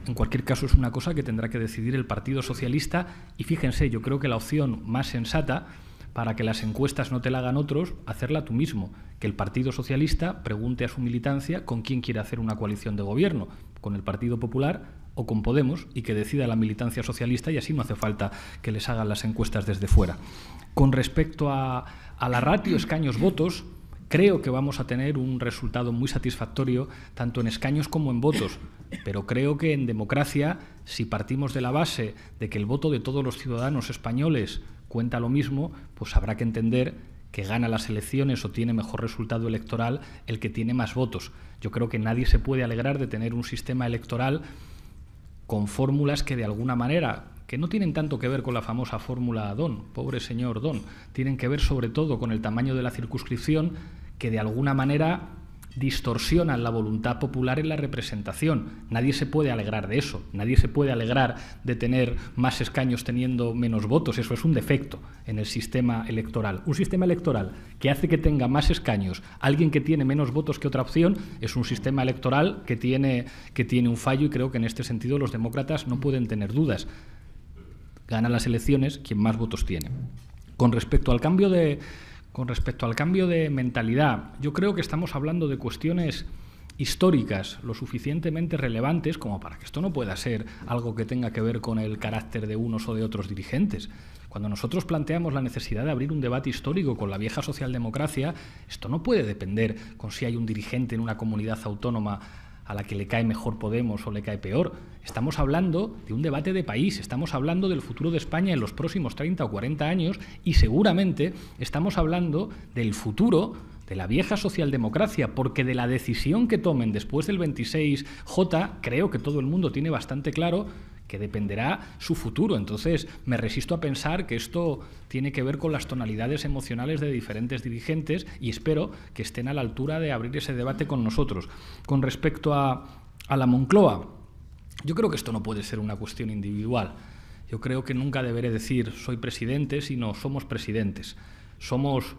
En cualquier caso, es una cosa que tendrá que decidir el Partido Socialista. Y fíjense, yo creo que la opción más sensata, para que las encuestas no te la hagan otros, hacerla tú mismo. Que el Partido Socialista pregunte a su militancia con quién quiere hacer una coalición de gobierno, con el Partido Popular o con Podemos, y que decida la militancia socialista, y así no hace falta que les hagan las encuestas desde fuera. Con respecto a la ratio escaños-votos, creo que vamos a tener un resultado muy satisfactorio tanto en escaños como en votos, pero creo que en democracia, si partimos de la base de que el voto de todos los ciudadanos españoles cuenta lo mismo, pues habrá que entender que gana las elecciones o tiene mejor resultado electoral el que tiene más votos. Yo creo que nadie se puede alegrar de tener un sistema electoral con fórmulas que, de alguna manera, que no tienen tanto que ver con la famosa fórmula Don, pobre señor Don, tienen que ver sobre todo con el tamaño de la circunscripción, que de alguna manera distorsionan la voluntad popular en la representación. Nadie se puede alegrar de eso, nadie se puede alegrar de tener más escaños teniendo menos votos. Eso es un defecto en el sistema electoral. Un sistema electoral que hace que tenga más escaños alguien que tiene menos votos que otra opción es un sistema electoral que tiene un fallo, y creo que en este sentido los demócratas no pueden tener dudas. Gana las elecciones quien más votos tiene. Con respecto al cambio de mentalidad, yo creo que estamos hablando de cuestiones históricas lo suficientemente relevantes como para que esto no pueda ser algo que tenga que ver con el carácter de unos o de otros dirigentes. Cuando nosotros planteamos la necesidad de abrir un debate histórico con la vieja socialdemocracia, esto no puede depender con si hay un dirigente en una comunidad autónoma a la que le cae mejor Podemos o le cae peor. Estamos hablando de un debate de país, estamos hablando del futuro de España en los próximos 30 o 40 años, y seguramente estamos hablando del futuro de la vieja socialdemocracia, porque de la decisión que tomen después del 26J, creo que todo el mundo tiene bastante claro que dependerá su futuro. Entonces, me resisto a pensar que esto tiene que ver con las tonalidades emocionales de diferentes dirigentes, y espero que estén a la altura de abrir ese debate con nosotros. Con respecto a la Moncloa, yo creo que esto no puede ser una cuestión individual. Yo creo que nunca deberé decir soy presidente, sino somos presidentes. Somos,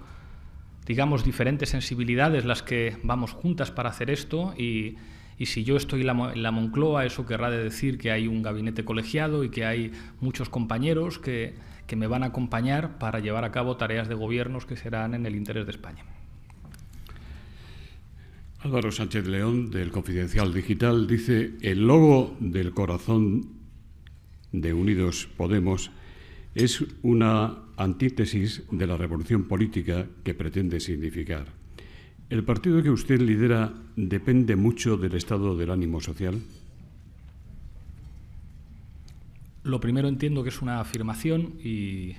digamos, diferentes sensibilidades las que vamos juntas para hacer esto, y si yo estoy en la Moncloa, eso querrá decir que hay un gabinete colegiado y que hay muchos compañeros que me van a acompañar para llevar a cabo tareas de gobiernos que serán en el interés de España. Álvaro Sánchez León, del Confidencial Digital, dice: el logo del corazón de Unidos Podemos es una antítesis de la revolución política que pretende significar. ¿El partido que usted lidera depende mucho del estado del ánimo social? Lo primero, entiendo que es una afirmación y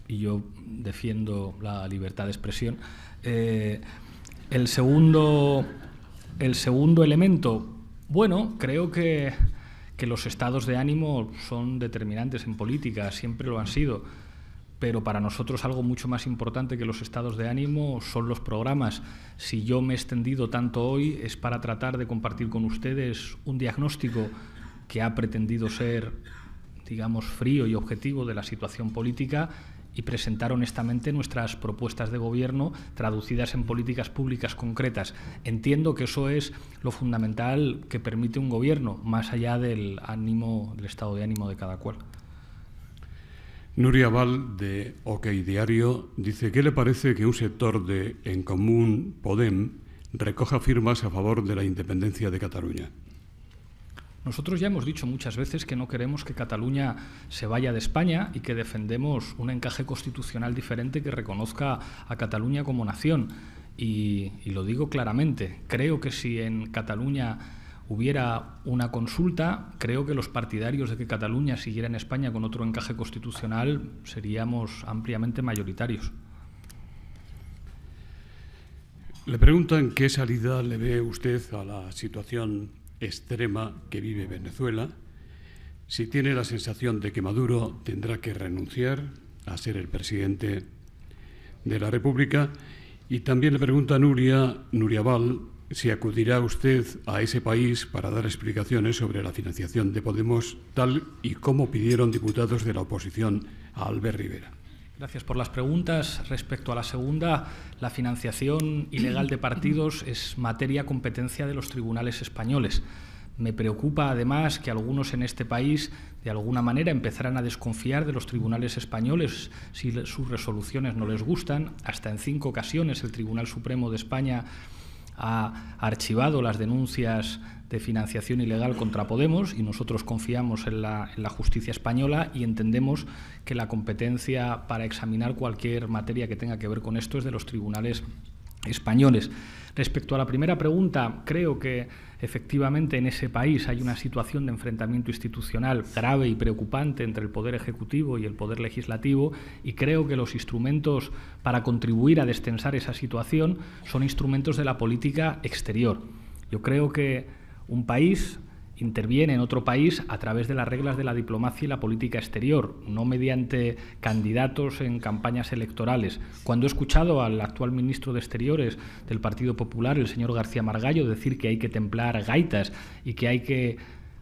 yo defiendo la libertad de expresión. El segundo elemento, bueno, creo que los estados de ánimo son determinantes en política, siempre lo han sido. Pero para nosotros algo mucho más importante que los estados de ánimo son los programas. Si yo me he extendido tanto hoy es para tratar de compartir con ustedes un diagnóstico que ha pretendido ser, digamos, frío y objetivo de la situación política y presentar honestamente nuestras propuestas de gobierno traducidas en políticas públicas concretas. Entiendo que eso es lo fundamental que permite un gobierno, más allá del estado de ánimo de cada cual. Núria Val, de OK Diario, dice: ¿qué le parece que un sector de En Comú Podem recoja firmas a favor de la independencia de Cataluña? Nosotros ya hemos dicho muchas veces que no queremos que Cataluña se vaya de España y que defendemos un encaje constitucional diferente que reconozca a Cataluña como nación. Y lo digo claramente, creo que si en Cataluña hubiera una consulta, creo que los partidarios de que Cataluña siguiera en España con otro encaje constitucional seríamos ampliamente mayoritarios. Le preguntan qué salida le ve usted a la situación extrema que vive Venezuela, si tiene la sensación de que Maduro tendrá que renunciar a ser el presidente de la República, y también le pregunta a Núria Val si acudirá usted a ese país para dar explicaciones sobre la financiación de Podemos, tal y como pidieron diputados de la oposición a Albert Rivera. Gracias por las preguntas. Respecto a la segunda, la financiación ilegal de partidos es materia competencia de los tribunales españoles. Me preocupa, además, que algunos en este país, de alguna manera, empezaran a desconfiar de los tribunales españoles si sus resoluciones no les gustan. Hasta en 5 ocasiones el Tribunal Supremo de España ha archivado las denuncias de financiación ilegal contra Podemos y nosotros confiamos en la justicia española y entendemos que la competencia para examinar cualquier materia que tenga que ver con esto es de los tribunales españoles. Respecto a la primera pregunta, creo que efectivamente en ese país hay una situación de enfrentamiento institucional grave y preocupante entre el Poder Ejecutivo y el Poder Legislativo, y creo que los instrumentos para contribuir a destensar esa situación son instrumentos de la política exterior. Yo creo que un país interviene en otro país a través de las reglas de la diplomacia y la política exterior, no mediante candidatos en campañas electorales. Cuando he escuchado al actual ministro de Exteriores del Partido Popular, el señor García Margallo, decir que hay que templar gaitas y que hay que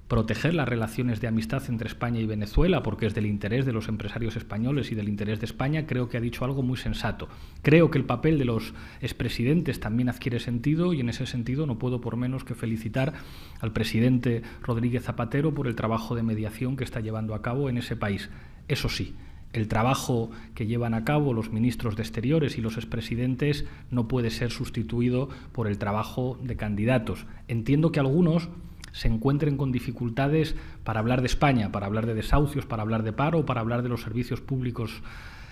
proteger las relaciones de amistad entre España y Venezuela porque es del interés de los empresarios españoles y del interés de España, creo que ha dicho algo muy sensato. Creo que el papel de los expresidentes también adquiere sentido y en ese sentido no puedo por menos que felicitar al presidente Rodríguez Zapatero por el trabajo de mediación que está llevando a cabo en ese país. Eso sí, el trabajo que llevan a cabo los ministros de Exteriores y los expresidentes no puede ser sustituido por el trabajo de candidatos. Entiendo que algunos se encuentren con dificultades para hablar de España, para hablar de desahucios, para hablar de paro, para hablar de los servicios públicos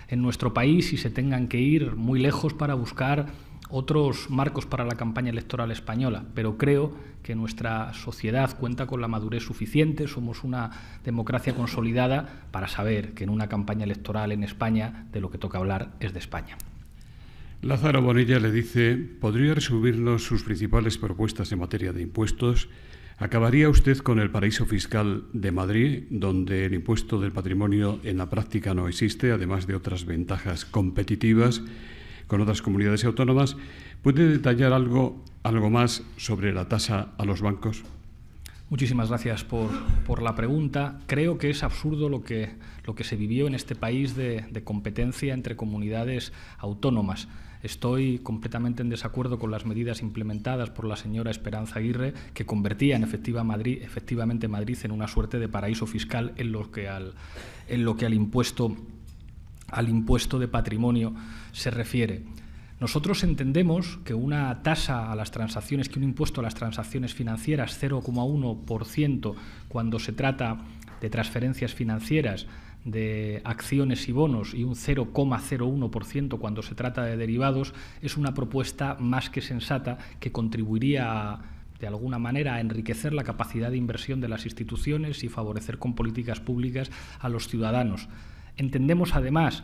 en nuestro país y se tengan que ir muy lejos para buscar otros marcos para la campaña electoral española. Pero creo que nuestra sociedad cuenta con la madurez suficiente, somos una democracia consolidada para saber que en una campaña electoral en España de lo que toca hablar es de España. Lázaro Bonilla le dice: ¿podría resumirnos sus principales propuestas en materia de impuestos? ¿Acabaría usted con el paraíso fiscal de Madrid, donde el impuesto del patrimonio en la práctica no existe, además de otras ventajas competitivas con otras comunidades autónomas? ¿Puede detallar algo más sobre la tasa a los bancos? Muchísimas gracias por la pregunta. Creo que es absurdo lo que se vivió en este país de competencia entre comunidades autónomas. Estoy completamente en desacuerdo con las medidas implementadas por la señora Esperanza Aguirre, que convertían efectivamente Madrid en una suerte de paraíso fiscal en lo que al impuesto de patrimonio se refiere. Nosotros entendemos que una tasa a las transacciones, que un impuesto a las transacciones financieras 0,1% cuando se trata de transferencias financieras, de acciones y bonos y un 0,01% cuando se trata de derivados, es una propuesta más que sensata que contribuiría de alguna manera a enriquecer la capacidad de inversión de las instituciones y favorecer con políticas públicas a los ciudadanos. Entendemos además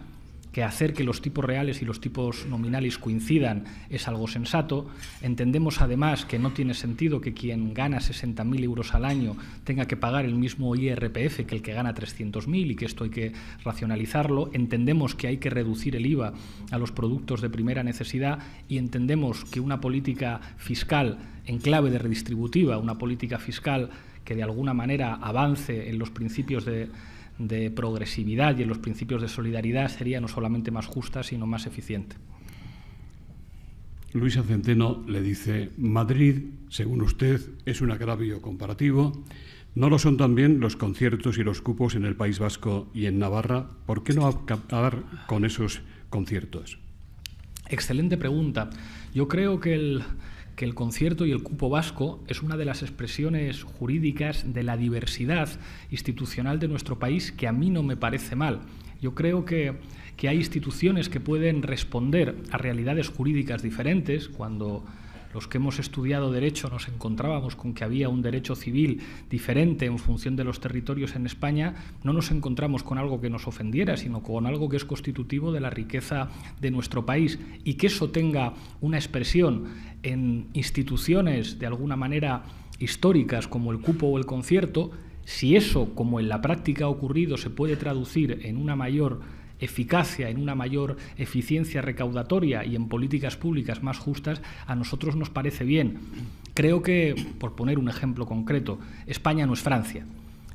que hacer que los tipos reales y los tipos nominales coincidan es algo sensato. Entendemos además que no tiene sentido que quien gana 60.000 euros al año tenga que pagar el mismo IRPF que el que gana 300.000 y que esto hay que racionalizarlo. Entendemos que hay que reducir el IVA a los productos de primera necesidad y entendemos que una política fiscal en clave de redistributiva, una política fiscal que de alguna manera avance en los principios de de progresividad y en los principios de solidaridad sería no solamente más justa, sino más eficiente. Luisa Centeno le dice: Madrid, según usted, es un agravio comparativo. ¿No lo son también los conciertos y los cupos en el País Vasco y en Navarra? ¿Por qué no acabar con esos conciertos? Excelente pregunta. Yo creo que el concierto y el cupo vasco es una de las expresiones jurídicas de la diversidad institucional de nuestro país, que a mí no me parece mal. Yo creo que hay instituciones que pueden responder a realidades jurídicas diferentes. Cuando los que hemos estudiado Derecho nos encontrábamos con que había un derecho civil diferente en función de los territorios en España, no nos encontramos con algo que nos ofendiera, sino con algo que es constitutivo de la riqueza de nuestro país, y que eso tenga una expresión en instituciones de alguna manera históricas como el cupo o el concierto. Si eso, como en la práctica ha ocurrido, se puede traducir en una mayor eficacia, en una mayor eficiencia recaudatoria y en políticas públicas más justas, a nosotros nos parece bien. Creo que, por poner un ejemplo concreto, España no es Francia.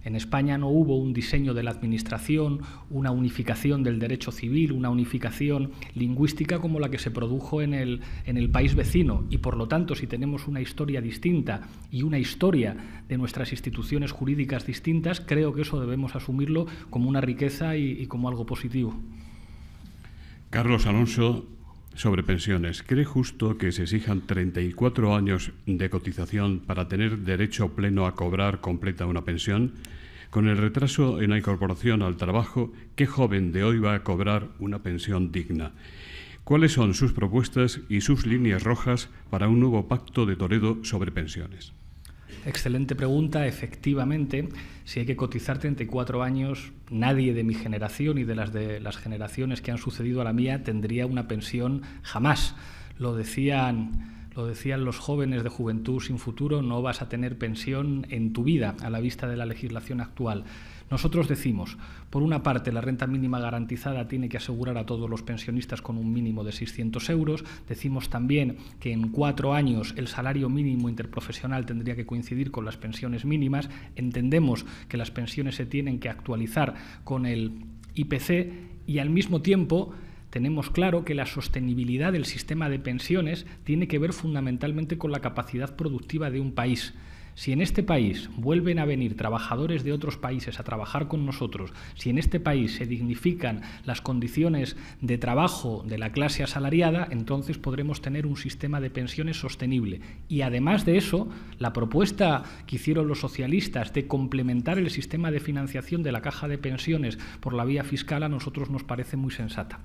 En España no hubo un diseño de la administración, una unificación del derecho civil, una unificación lingüística como la que se produjo en el país vecino, y por lo tanto, si tenemos una historia distinta y una historia de nuestras instituciones jurídicas distintas, creo que eso debemos asumirlo como una riqueza y como algo positivo. Carlos Alonso, sobre pensiones. ¿Cree justo que se exijan 34 años de cotización para tener derecho pleno a cobrar completa una pensión? Con el retraso en la incorporación al trabajo, ¿qué joven de hoy va a cobrar una pensión digna? ¿Cuáles son sus propuestas y sus líneas rojas para un nuevo pacto de Toledo sobre pensiones? Excelente pregunta. Efectivamente, si hay que cotizar 34 años, nadie de mi generación y de las generaciones que han sucedido a la mía tendría una pensión jamás. Lo decían los jóvenes de Juventud Sin Futuro: no vas a tener pensión en tu vida a la vista de la legislación actual. Nosotros decimos, por una parte, la renta mínima garantizada tiene que asegurar a todos los pensionistas con un mínimo de 600 euros. Decimos también que en 4 años el salario mínimo interprofesional tendría que coincidir con las pensiones mínimas. Entendemos que las pensiones se tienen que actualizar con el IPC, y al mismo tiempo tenemos claro que la sostenibilidad del sistema de pensiones tiene que ver fundamentalmente con la capacidad productiva de un país. Si en este país vuelven a venir trabajadores de otros países a trabajar con nosotros, si en este país se dignifican las condiciones de trabajo de la clase asalariada, entonces podremos tener un sistema de pensiones sostenible. Y además de eso, la propuesta que hicieron los socialistas de complementar el sistema de financiación de la caja de pensiones por la vía fiscal a nosotros nos parece muy sensata.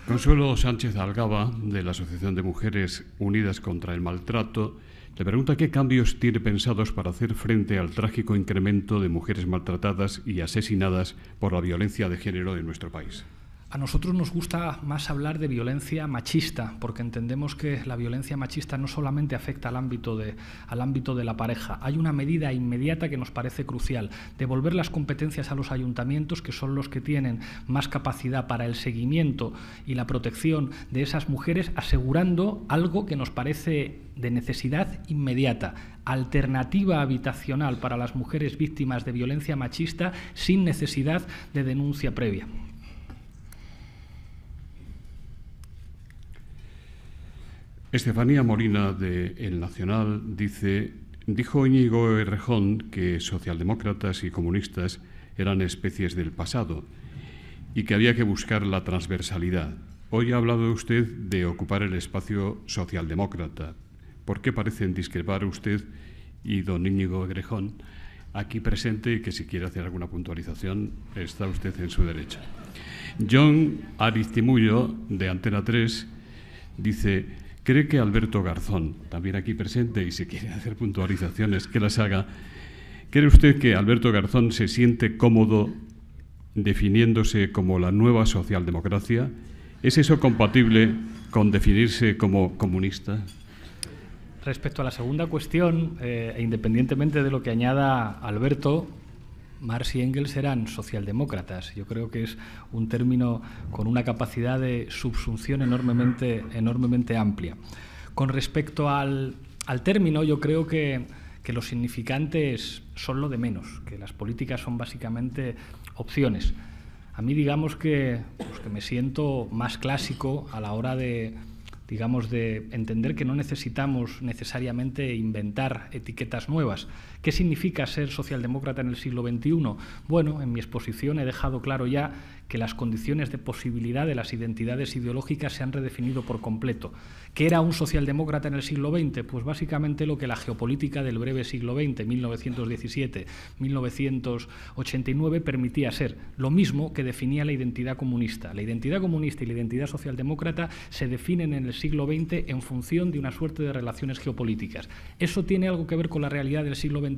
Consuelo Sánchez Algaba, de la Asociación de Mujeres Unidas contra el Maltrato, le pregunta qué cambios tiene pensados para hacer frente al trágico incremento de mujeres maltratadas y asesinadas por la violencia de género en nuestro país. A nosotros nos gusta más hablar de violencia machista, porque entendemos que la violencia machista no solamente afecta al ámbito de la pareja. Hay una medida inmediata que nos parece crucial: devolver las competencias a los ayuntamientos, que son los que tienen más capacidad para el seguimiento y la protección de esas mujeres, asegurando algo que nos parece de necesidad inmediata: alternativa habitacional para las mujeres víctimas de violencia machista sin necesidad de denuncia previa. Estefanía Molina, de El Nacional, dijo Íñigo Errejón que socialdemócratas y comunistas eran especies del pasado y que había que buscar la transversalidad. Hoy ha hablado usted de ocupar el espacio socialdemócrata. ¿Por qué parecen discrepar usted y don Íñigo Errejón, aquí presente, que si quiere hacer alguna puntualización está usted en su derecho? John Ariztimullo, de Antena 3, dice: ¿cree que Alberto Garzón, también aquí presente, y si quiere hacer puntualizaciones, que las haga, cree usted que Alberto Garzón se siente cómodo definiéndose como la nueva socialdemocracia? ¿Es eso compatible con definirse como comunista? Respecto a la segunda cuestión, independientemente de lo que añada Alberto, Marx y Engels eran socialdemócratas. Yo creo que es un término con una capacidad de subsunción enormemente amplia. Con respecto al término, yo creo que que los significantes son lo de menos, que las políticas son básicamente opciones. A mí, digamos que me siento más clásico a la hora de entender que no necesitamos necesariamente inventar etiquetas nuevas. ¿Qué significa ser socialdemócrata en el siglo XXI? Bueno, en mi exposición he dejado claro ya que las condiciones de posibilidad de las identidades ideológicas se han redefinido por completo. ¿Qué era un socialdemócrata en el siglo XX? Pues básicamente lo que la geopolítica del breve siglo XX, 1917-1989, permitía ser, lo mismo que definía la identidad comunista. La identidad comunista y la identidad socialdemócrata se definen en el siglo XX en función de una suerte de relaciones geopolíticas. ¿Eso tiene algo que ver con la realidad del siglo XXI?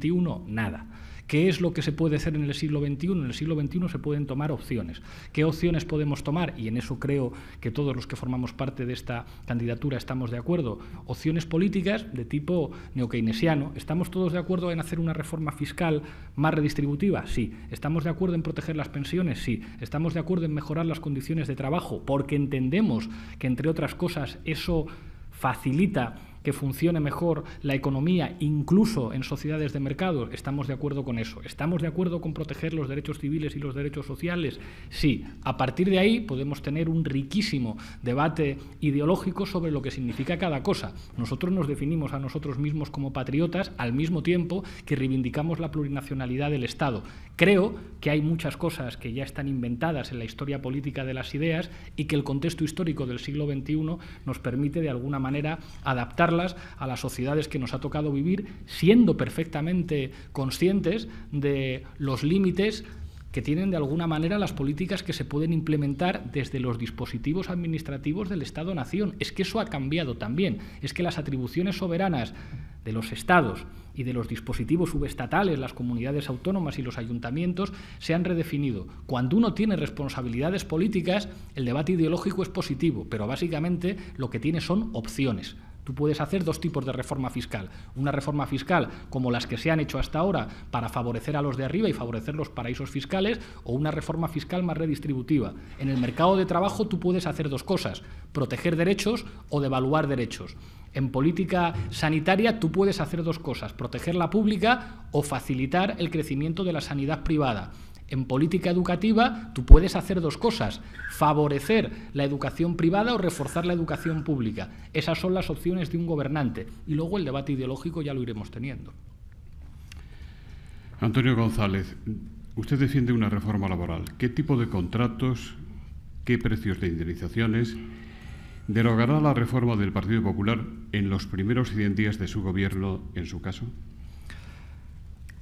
Nada. ¿Qué es lo que se puede hacer en el siglo XXI? En el siglo XXI se pueden tomar opciones. ¿Qué opciones podemos tomar? Y en eso creo que todos los que formamos parte de esta candidatura estamos de acuerdo. Opciones políticas de tipo neokeynesiano. ¿Estamos todos de acuerdo en hacer una reforma fiscal más redistributiva? Sí. ¿Estamos de acuerdo en proteger las pensiones? Sí. ¿Estamos de acuerdo en mejorar las condiciones de trabajo? Porque entendemos que, entre otras cosas, eso facilita que funcione mejor la economía, incluso en sociedades de mercado. Estamos de acuerdo con eso. ¿Estamos de acuerdo con proteger los derechos civiles y los derechos sociales? Sí. A partir de ahí podemos tener un riquísimo debate ideológico sobre lo que significa cada cosa. Nosotros nos definimos a nosotros mismos como patriotas al mismo tiempo que reivindicamos la plurinacionalidad del Estado. Creo que hay muchas cosas que ya están inventadas en la historia política de las ideas y que el contexto histórico del siglo XXI nos permite de alguna manera adaptarlas a las sociedades que nos ha tocado vivir, siendo perfectamente conscientes de los límites que tienen de alguna manera las políticas que se pueden implementar desde los dispositivos administrativos del Estado-Nación. Es que eso ha cambiado también. Es que las atribuciones soberanas de los Estados y de los dispositivos subestatales, las comunidades autónomas y los ayuntamientos, se han redefinido. Cuando uno tiene responsabilidades políticas, el debate ideológico es positivo, pero básicamente lo que tiene son opciones. Tú puedes hacer dos tipos de reforma fiscal. Una reforma fiscal como las que se han hecho hasta ahora para favorecer a los de arriba y favorecer los paraísos fiscales, o una reforma fiscal más redistributiva. En el mercado de trabajo tú puedes hacer dos cosas: proteger derechos o devaluar derechos. En política sanitaria tú puedes hacer dos cosas: proteger la pública o facilitar el crecimiento de la sanidad privada. En política educativa tú puedes hacer dos cosas: favorecer la educación privada o reforzar la educación pública. Esas son las opciones de un gobernante. Y luego el debate ideológico ya lo iremos teniendo. Antonio González, usted defiende una reforma laboral. ¿Qué tipo de contratos, qué precios de indemnizaciones derogará la reforma del Partido Popular en los primeros 100 días de su gobierno, en su caso?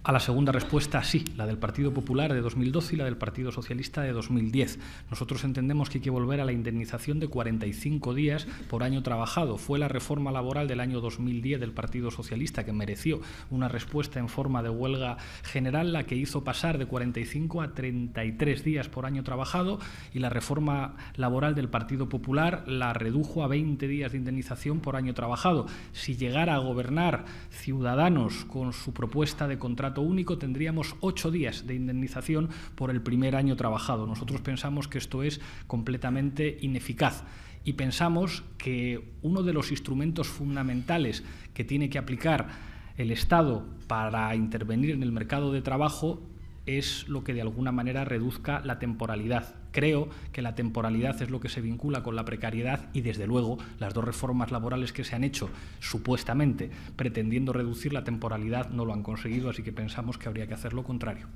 A la segunda respuesta, sí, la del Partido Popular de 2012 y la del Partido Socialista de 2010. Nosotros entendemos que hay que volver a la indemnización de 45 días por año trabajado. Fue la reforma laboral del año 2010 del Partido Socialista, que mereció una respuesta en forma de huelga general, la que hizo pasar de 45 a 33 días por año trabajado, y la reforma laboral del Partido Popular la redujo a 20 días de indemnización por año trabajado. Si llegara a gobernar Ciudadanos con su propuesta de contrato único, tendríamos 8 días de indemnización por el primer año trabajado. Nosotros pensamos que esto es completamente ineficaz y pensamos que uno de los instrumentos fundamentales que tiene que aplicar el Estado para intervenir en el mercado de trabajo es lo que de alguna manera reduzca la temporalidad. Creo que la temporalidad es lo que se vincula con la precariedad y, desde luego, las dos reformas laborales que se han hecho, supuestamente pretendiendo reducir la temporalidad, no lo han conseguido, así que pensamos que habría que hacer lo contrario.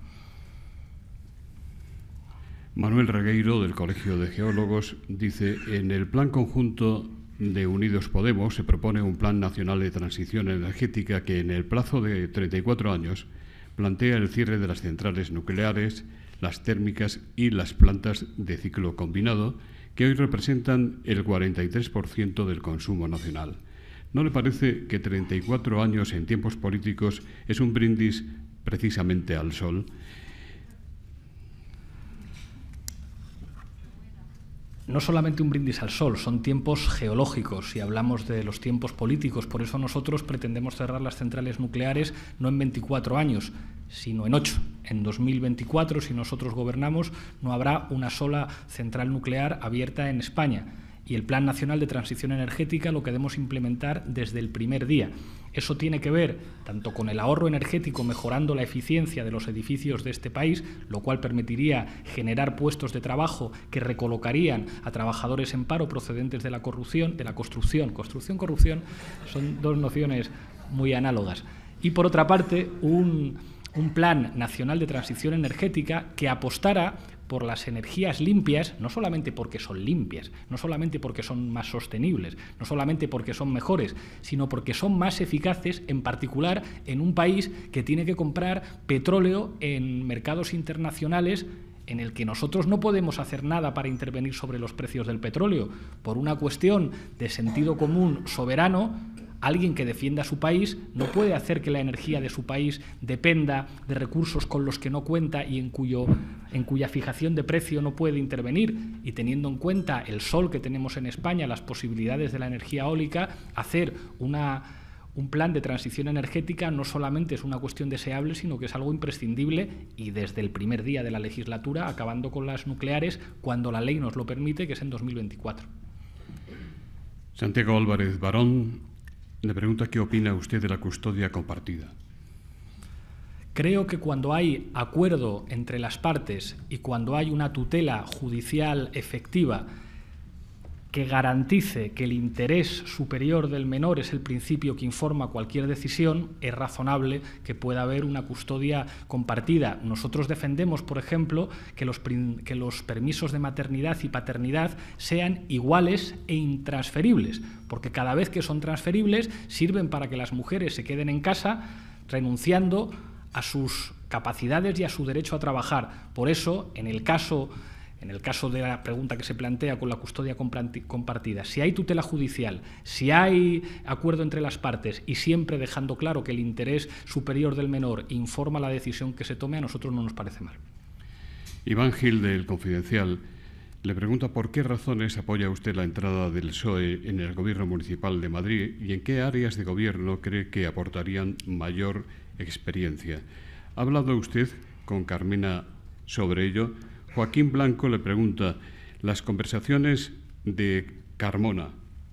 Manuel Regueiro, del Colegio de Geólogos, dice: en el Plan Conjunto de Unidos Podemos se propone un Plan Nacional de Transición Energética que, en el plazo de 34 años, plantea el cierre de las centrales nucleares, las térmicas y las plantas de ciclo combinado, que hoy representan el 43% del consumo nacional. ¿No le parece que 34 años en tiempos políticos es un brindis precisamente al sol? No solamente un brindis al sol, son tiempos geológicos si hablamos de los tiempos políticos. Por eso nosotros pretendemos cerrar las centrales nucleares no en 24 años, sino en 8. En 2024, si nosotros gobernamos, no habrá una sola central nuclear abierta en España. Y el Plan Nacional de Transición Energética lo queremos implementar desde el primer día. Eso tiene que ver tanto con el ahorro energético, mejorando la eficiencia de los edificios de este país, lo cual permitiría generar puestos de trabajo que recolocarían a trabajadores en paro procedentes de la corrupción, de la construcción. Construcción-corrupción son dos nociones muy análogas. Y por otra parte, un Plan Nacional de Transición Energética que apostara por las energías limpias, no solamente porque son limpias, no solamente porque son más sostenibles, no solamente porque son mejores, sino porque son más eficaces, en particular en un país que tiene que comprar petróleo en mercados internacionales en el que nosotros no podemos hacer nada para intervenir sobre los precios del petróleo. Por una cuestión de sentido común soberano, alguien que defienda a su país no puede hacer que la energía de su país dependa de recursos con los que no cuenta y en cuya fijación de precio no puede intervenir. Y teniendo en cuenta el sol que tenemos en España, las posibilidades de la energía eólica, hacer un plan de transición energética no solamente es una cuestión deseable, sino que es algo imprescindible, y desde el primer día de la legislatura, acabando con las nucleares cuando la ley nos lo permite, que es en 2024. Santiago Álvarez Barón le pregunta qué opina usted de la custodia compartida. Creo que cuando hay acuerdo entre las partes y cuando hay una tutela judicial efectiva que garantice que el interés superior del menor es el principio que informa cualquier decisión, es razonable que pueda haber una custodia compartida. Nosotros defendemos, por ejemplo, que los permisos de maternidad y paternidad sean iguales e intransferibles, porque cada vez que son transferibles sirven para que las mujeres se queden en casa renunciando a sus capacidades y a su derecho a trabajar. Por eso, en el caso de la pregunta que se plantea con la custodia compartida, si hay tutela judicial, si hay acuerdo entre las partes y siempre dejando claro que el interés superior del menor informa la decisión que se tome, a nosotros no nos parece mal. Iván Gil, del Confidencial, le pregunta por qué razones apoya usted la entrada del PSOE en el Gobierno Municipal de Madrid y en qué áreas de gobierno cree que aportarían mayor experiencia. ¿Ha hablado usted con Carmena sobre ello? Joaquín Blanco le pregunta, ¿las conversaciones de Carmona,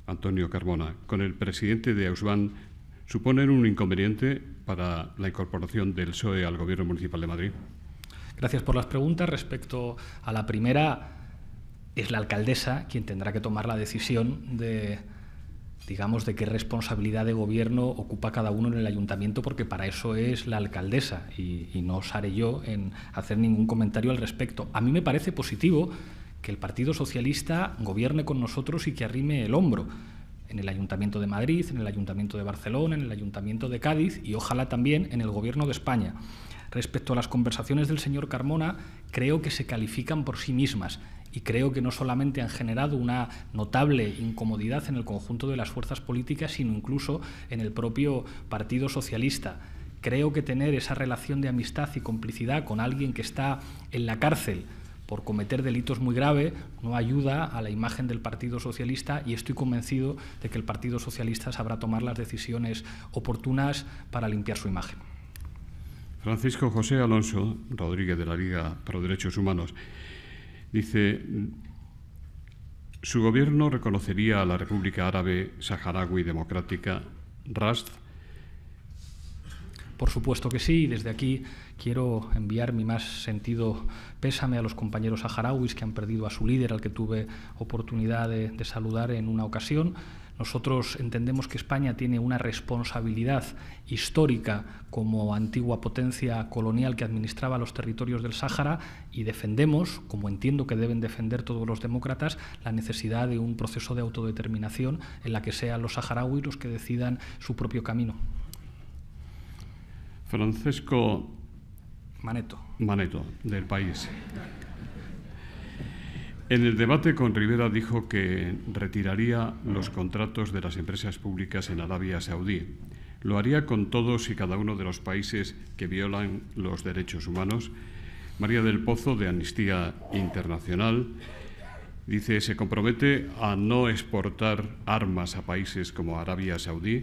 Antonio Carmona, con el presidente de Auxban suponen un inconveniente para la incorporación del PSOE al Gobierno Municipal de Madrid? Gracias por las preguntas. Respecto a la primera, es la alcaldesa quien tendrá que tomar la decisión de qué responsabilidad de gobierno ocupa cada uno en el ayuntamiento, porque para eso es la alcaldesa y no osaré yo en hacer ningún comentario al respecto. A mí me parece positivo que el Partido Socialista gobierne con nosotros y que arrime el hombro en el Ayuntamiento de Madrid, en el Ayuntamiento de Barcelona, en el Ayuntamiento de Cádiz y ojalá también en el Gobierno de España. Respecto a las conversaciones del señor Carmona, creo que se califican por sí mismas y creo que no solamente han generado una notable incomodidad en el conjunto de las fuerzas políticas, sino incluso en el propio Partido Socialista. Creo que tener esa relación de amistad y complicidad con alguien que está en la cárcel por cometer delitos muy graves no ayuda a la imagen del Partido Socialista, y estoy convencido de que el Partido Socialista sabrá tomar las decisiones oportunas para limpiar su imagen. Francisco José Alonso Rodríguez, de la Liga Pro Derechos Humanos, dice, ¿su gobierno reconocería a la República Árabe Saharaui Democrática, RASD? Por supuesto que sí, y desde aquí quiero enviar mi más sentido pésame a los compañeros saharauis que han perdido a su líder, al que tuve oportunidad de saludar en una ocasión. Nosotros entendemos que España tiene una responsabilidad histórica como antigua potencia colonial que administraba los territorios del Sáhara, y defendemos, como entiendo que deben defender todos los demócratas, la necesidad de un proceso de autodeterminación en la que sean los saharauis los que decidan su propio camino. Francesco Maneto, del País. En el debate con Rivera dijo que retiraría los contratos de las empresas públicas en Arabia Saudí. ¿Lo haría con todos y cada uno de los países que violan los derechos humanos? María del Pozo, de Amnistía Internacional, dice, se compromete a no exportar armas a países como Arabia Saudí.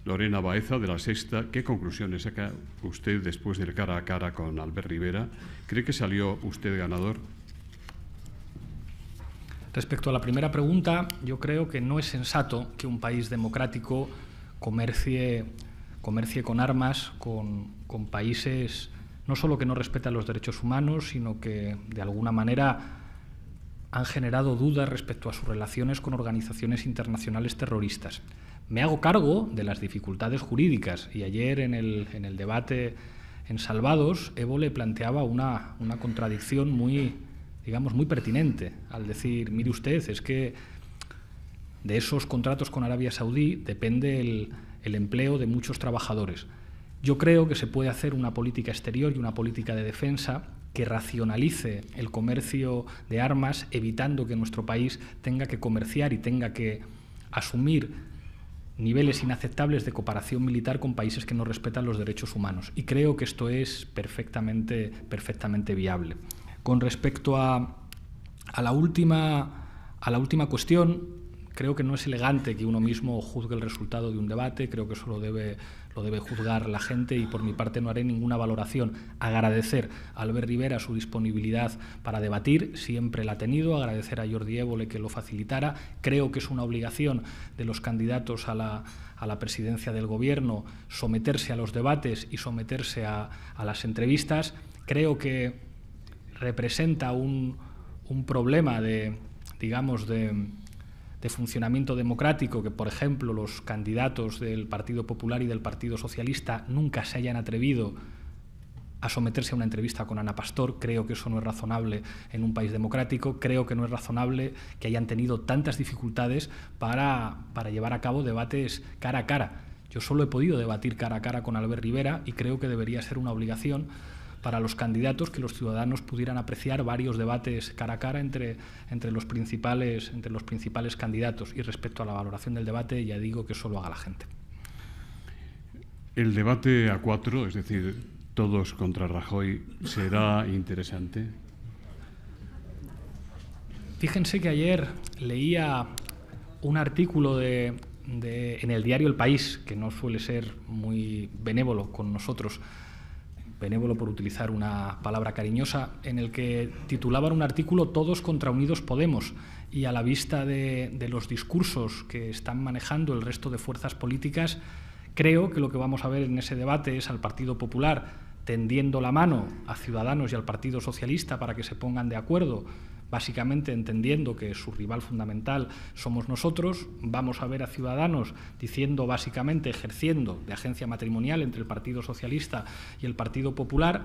Lorena Baeza, de La Sexta, ¿qué conclusiones saca usted después del cara a cara con Albert Rivera? ¿Cree que salió usted ganador? Respecto a la primera pregunta, yo creo que no es sensato que un país democrático comercie con armas con países no solo que no respetan los derechos humanos, sino que de alguna manera han generado dudas respecto a sus relaciones con organizaciones internacionales terroristas. Me hago cargo de las dificultades jurídicas y ayer en el debate en Salvados, Evo le planteaba una contradicción muy pertinente al decir, mire usted, es que de esos contratos con Arabia Saudí depende el empleo de muchos trabajadores. Yo creo que se puede hacer una política exterior y una política de defensa que racionalice el comercio de armas, evitando que nuestro país tenga que comerciar y tenga que asumir niveles inaceptables de cooperación militar con países que no respetan los derechos humanos. Y creo que esto es perfectamente viable. Con respecto a la última cuestión, creo que no es elegante que uno mismo juzgue el resultado de un debate, creo que eso lo debe juzgar la gente y por mi parte no haré ninguna valoración. Agradecer a Albert Rivera su disponibilidad para debatir, siempre la ha tenido, agradecer a Jordi Évole que lo facilitara. Creo que es una obligación de los candidatos a la presidencia del Gobierno someterse a los debates y someterse a las entrevistas. Creo que representa un problema de funcionamiento democrático que, por ejemplo, los candidatos del Partido Popular y del Partido Socialista nunca se hayan atrevido a someterse a una entrevista con Ana Pastor. Creo que eso no es razonable en un país democrático. Creo que no es razonable que hayan tenido tantas dificultades para llevar a cabo debates cara a cara. Yo solo he podido debatir cara a cara con Albert Rivera y creo que debería ser una obligación para los candidatos que los ciudadanos pudieran apreciar varios debates cara a cara entre los principales candidatos. Y respecto a la valoración del debate, ya digo que eso lo haga la gente. El debate a 4, es decir, todos contra Rajoy, ¿será interesante? Fíjense que ayer leía un artículo en el diario El País, que no suele ser muy benévolo con nosotros, benévolo por utilizar una palabra cariñosa, en el que titulaban un artículo Todos contra Unidos Podemos, y a la vista de los discursos que están manejando el resto de fuerzas políticas, creo que lo que vamos a ver en ese debate es al Partido Popular tendiendo la mano a Ciudadanos y al Partido Socialista para que se pongan de acuerdo, básicamente entendiendo que su rival fundamental somos nosotros. Vamos a ver a Ciudadanos diciendo, básicamente ejerciendo de agencia matrimonial entre el Partido Socialista y el Partido Popular,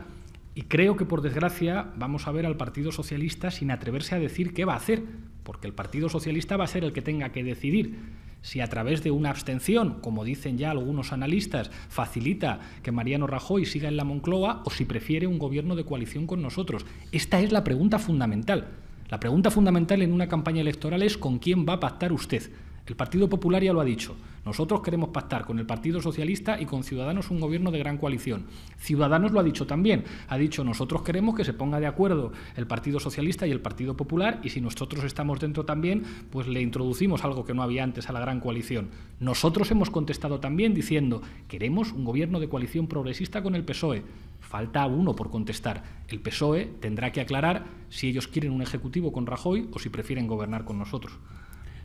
y creo que, por desgracia, vamos a ver al Partido Socialista sin atreverse a decir qué va a hacer, porque el Partido Socialista va a ser el que tenga que decidir si a través de una abstención, como dicen ya algunos analistas, facilita que Mariano Rajoy siga en la Moncloa, o si prefiere un gobierno de coalición con nosotros. Esta es la pregunta fundamental. La pregunta fundamental en una campaña electoral es ¿con quién va a pactar usted? El Partido Popular ya lo ha dicho. Nosotros queremos pactar con el Partido Socialista y con Ciudadanos un gobierno de gran coalición. Ciudadanos lo ha dicho también. Ha dicho, nosotros queremos que se ponga de acuerdo el Partido Socialista y el Partido Popular, y si nosotros estamos dentro también, pues le introducimos algo que no había antes a la gran coalición. Nosotros hemos contestado también diciendo, queremos un gobierno de coalición progresista con el PSOE. Falta uno por contestar. El PSOE tendrá que aclarar si ellos quieren un ejecutivo con Rajoy o si prefieren gobernar con nosotros.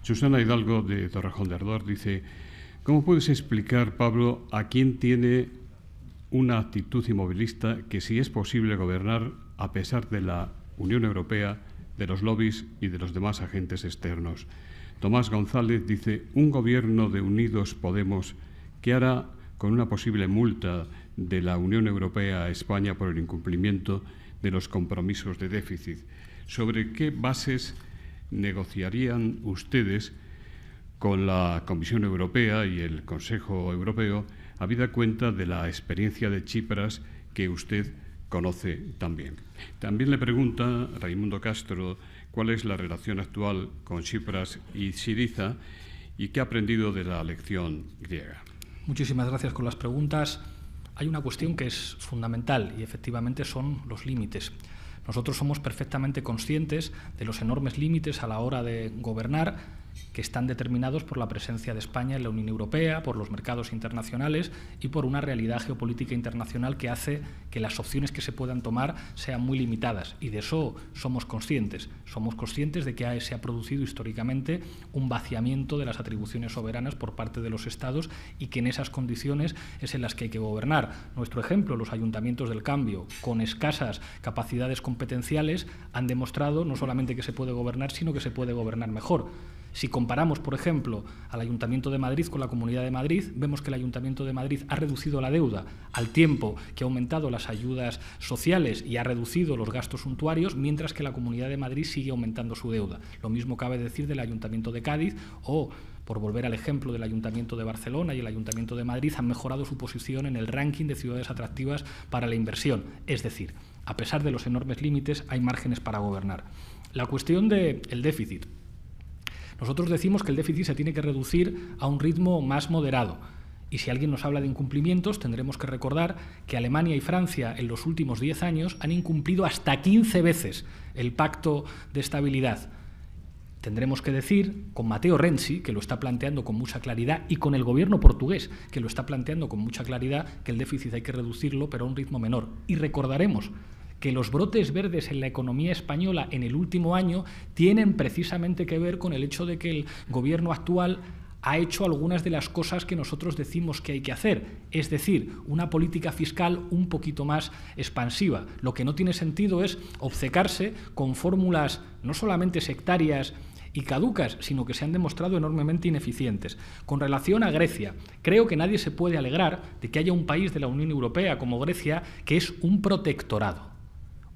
Susana Hidalgo, de Torrejón de Ardoz, dice: ¿cómo puedes explicar, Pablo, a quién tiene una actitud inmovilista que si es posible gobernar a pesar de la Unión Europea, de los lobbies y de los demás agentes externos? Tomás González dice: un gobierno de Unidos Podemos, ¿qué hará con una posible multa de la Unión Europea a España por el incumplimiento de los compromisos de déficit? ¿Sobre qué bases negociarían ustedes con la Comisión Europea y el Consejo Europeo, habida cuenta de la experiencia de Tsipras que usted conoce también? También le pregunta Raimundo Castro cuál es la relación actual con Tsipras y Syriza y qué ha aprendido de la lección griega. Muchísimas gracias por las preguntas. Hay una cuestión que es fundamental y efectivamente son los límites. Nosotros somos perfectamente conscientes de los enormes límites a la hora de gobernar. que están determinados por la presencia de España en la Unión Europea, por los mercados internacionales y por una realidad geopolítica internacional que hace que las opciones que se puedan tomar sean muy limitadas. Y de eso somos conscientes. Somos conscientes de que se ha producido históricamente un vaciamiento de las atribuciones soberanas por parte de los Estados y que en esas condiciones es en las que hay que gobernar. Nuestro ejemplo, los ayuntamientos del cambio, con escasas capacidades competenciales, han demostrado no solamente que se puede gobernar, sino que se puede gobernar mejor. Si comparamos, por ejemplo, al Ayuntamiento de Madrid con la Comunidad de Madrid, vemos que el Ayuntamiento de Madrid ha reducido la deuda al tiempo que ha aumentado las ayudas sociales y ha reducido los gastos suntuarios, mientras que la Comunidad de Madrid sigue aumentando su deuda. Lo mismo cabe decir del Ayuntamiento de Cádiz o, por volver al ejemplo del Ayuntamiento de Barcelona y el Ayuntamiento de Madrid, han mejorado su posición en el ranking de ciudades atractivas para la inversión. Es decir, a pesar de los enormes límites, hay márgenes para gobernar. La cuestión del déficit. Nosotros decimos que el déficit se tiene que reducir a un ritmo más moderado. Y si alguien nos habla de incumplimientos, tendremos que recordar que Alemania y Francia en los últimos 10 años han incumplido hasta 15 veces el Pacto de Estabilidad. Tendremos que decir, con Matteo Renzi, que lo está planteando con mucha claridad, y con el gobierno portugués, que lo está planteando con mucha claridad, que el déficit hay que reducirlo, pero a un ritmo menor. Y recordaremos que los brotes verdes en la economía española en el último año tienen precisamente que ver con el hecho de que el gobierno actual ha hecho algunas de las cosas que nosotros decimos que hay que hacer, es decir, una política fiscal un poquito más expansiva. Lo que no tiene sentido es obcecarse con fórmulas no solamente sectarias y caducas, sino que se han demostrado enormemente ineficientes. Con relación a Grecia, creo que nadie se puede alegrar de que haya un país de la Unión Europea como Grecia que es un protectorado.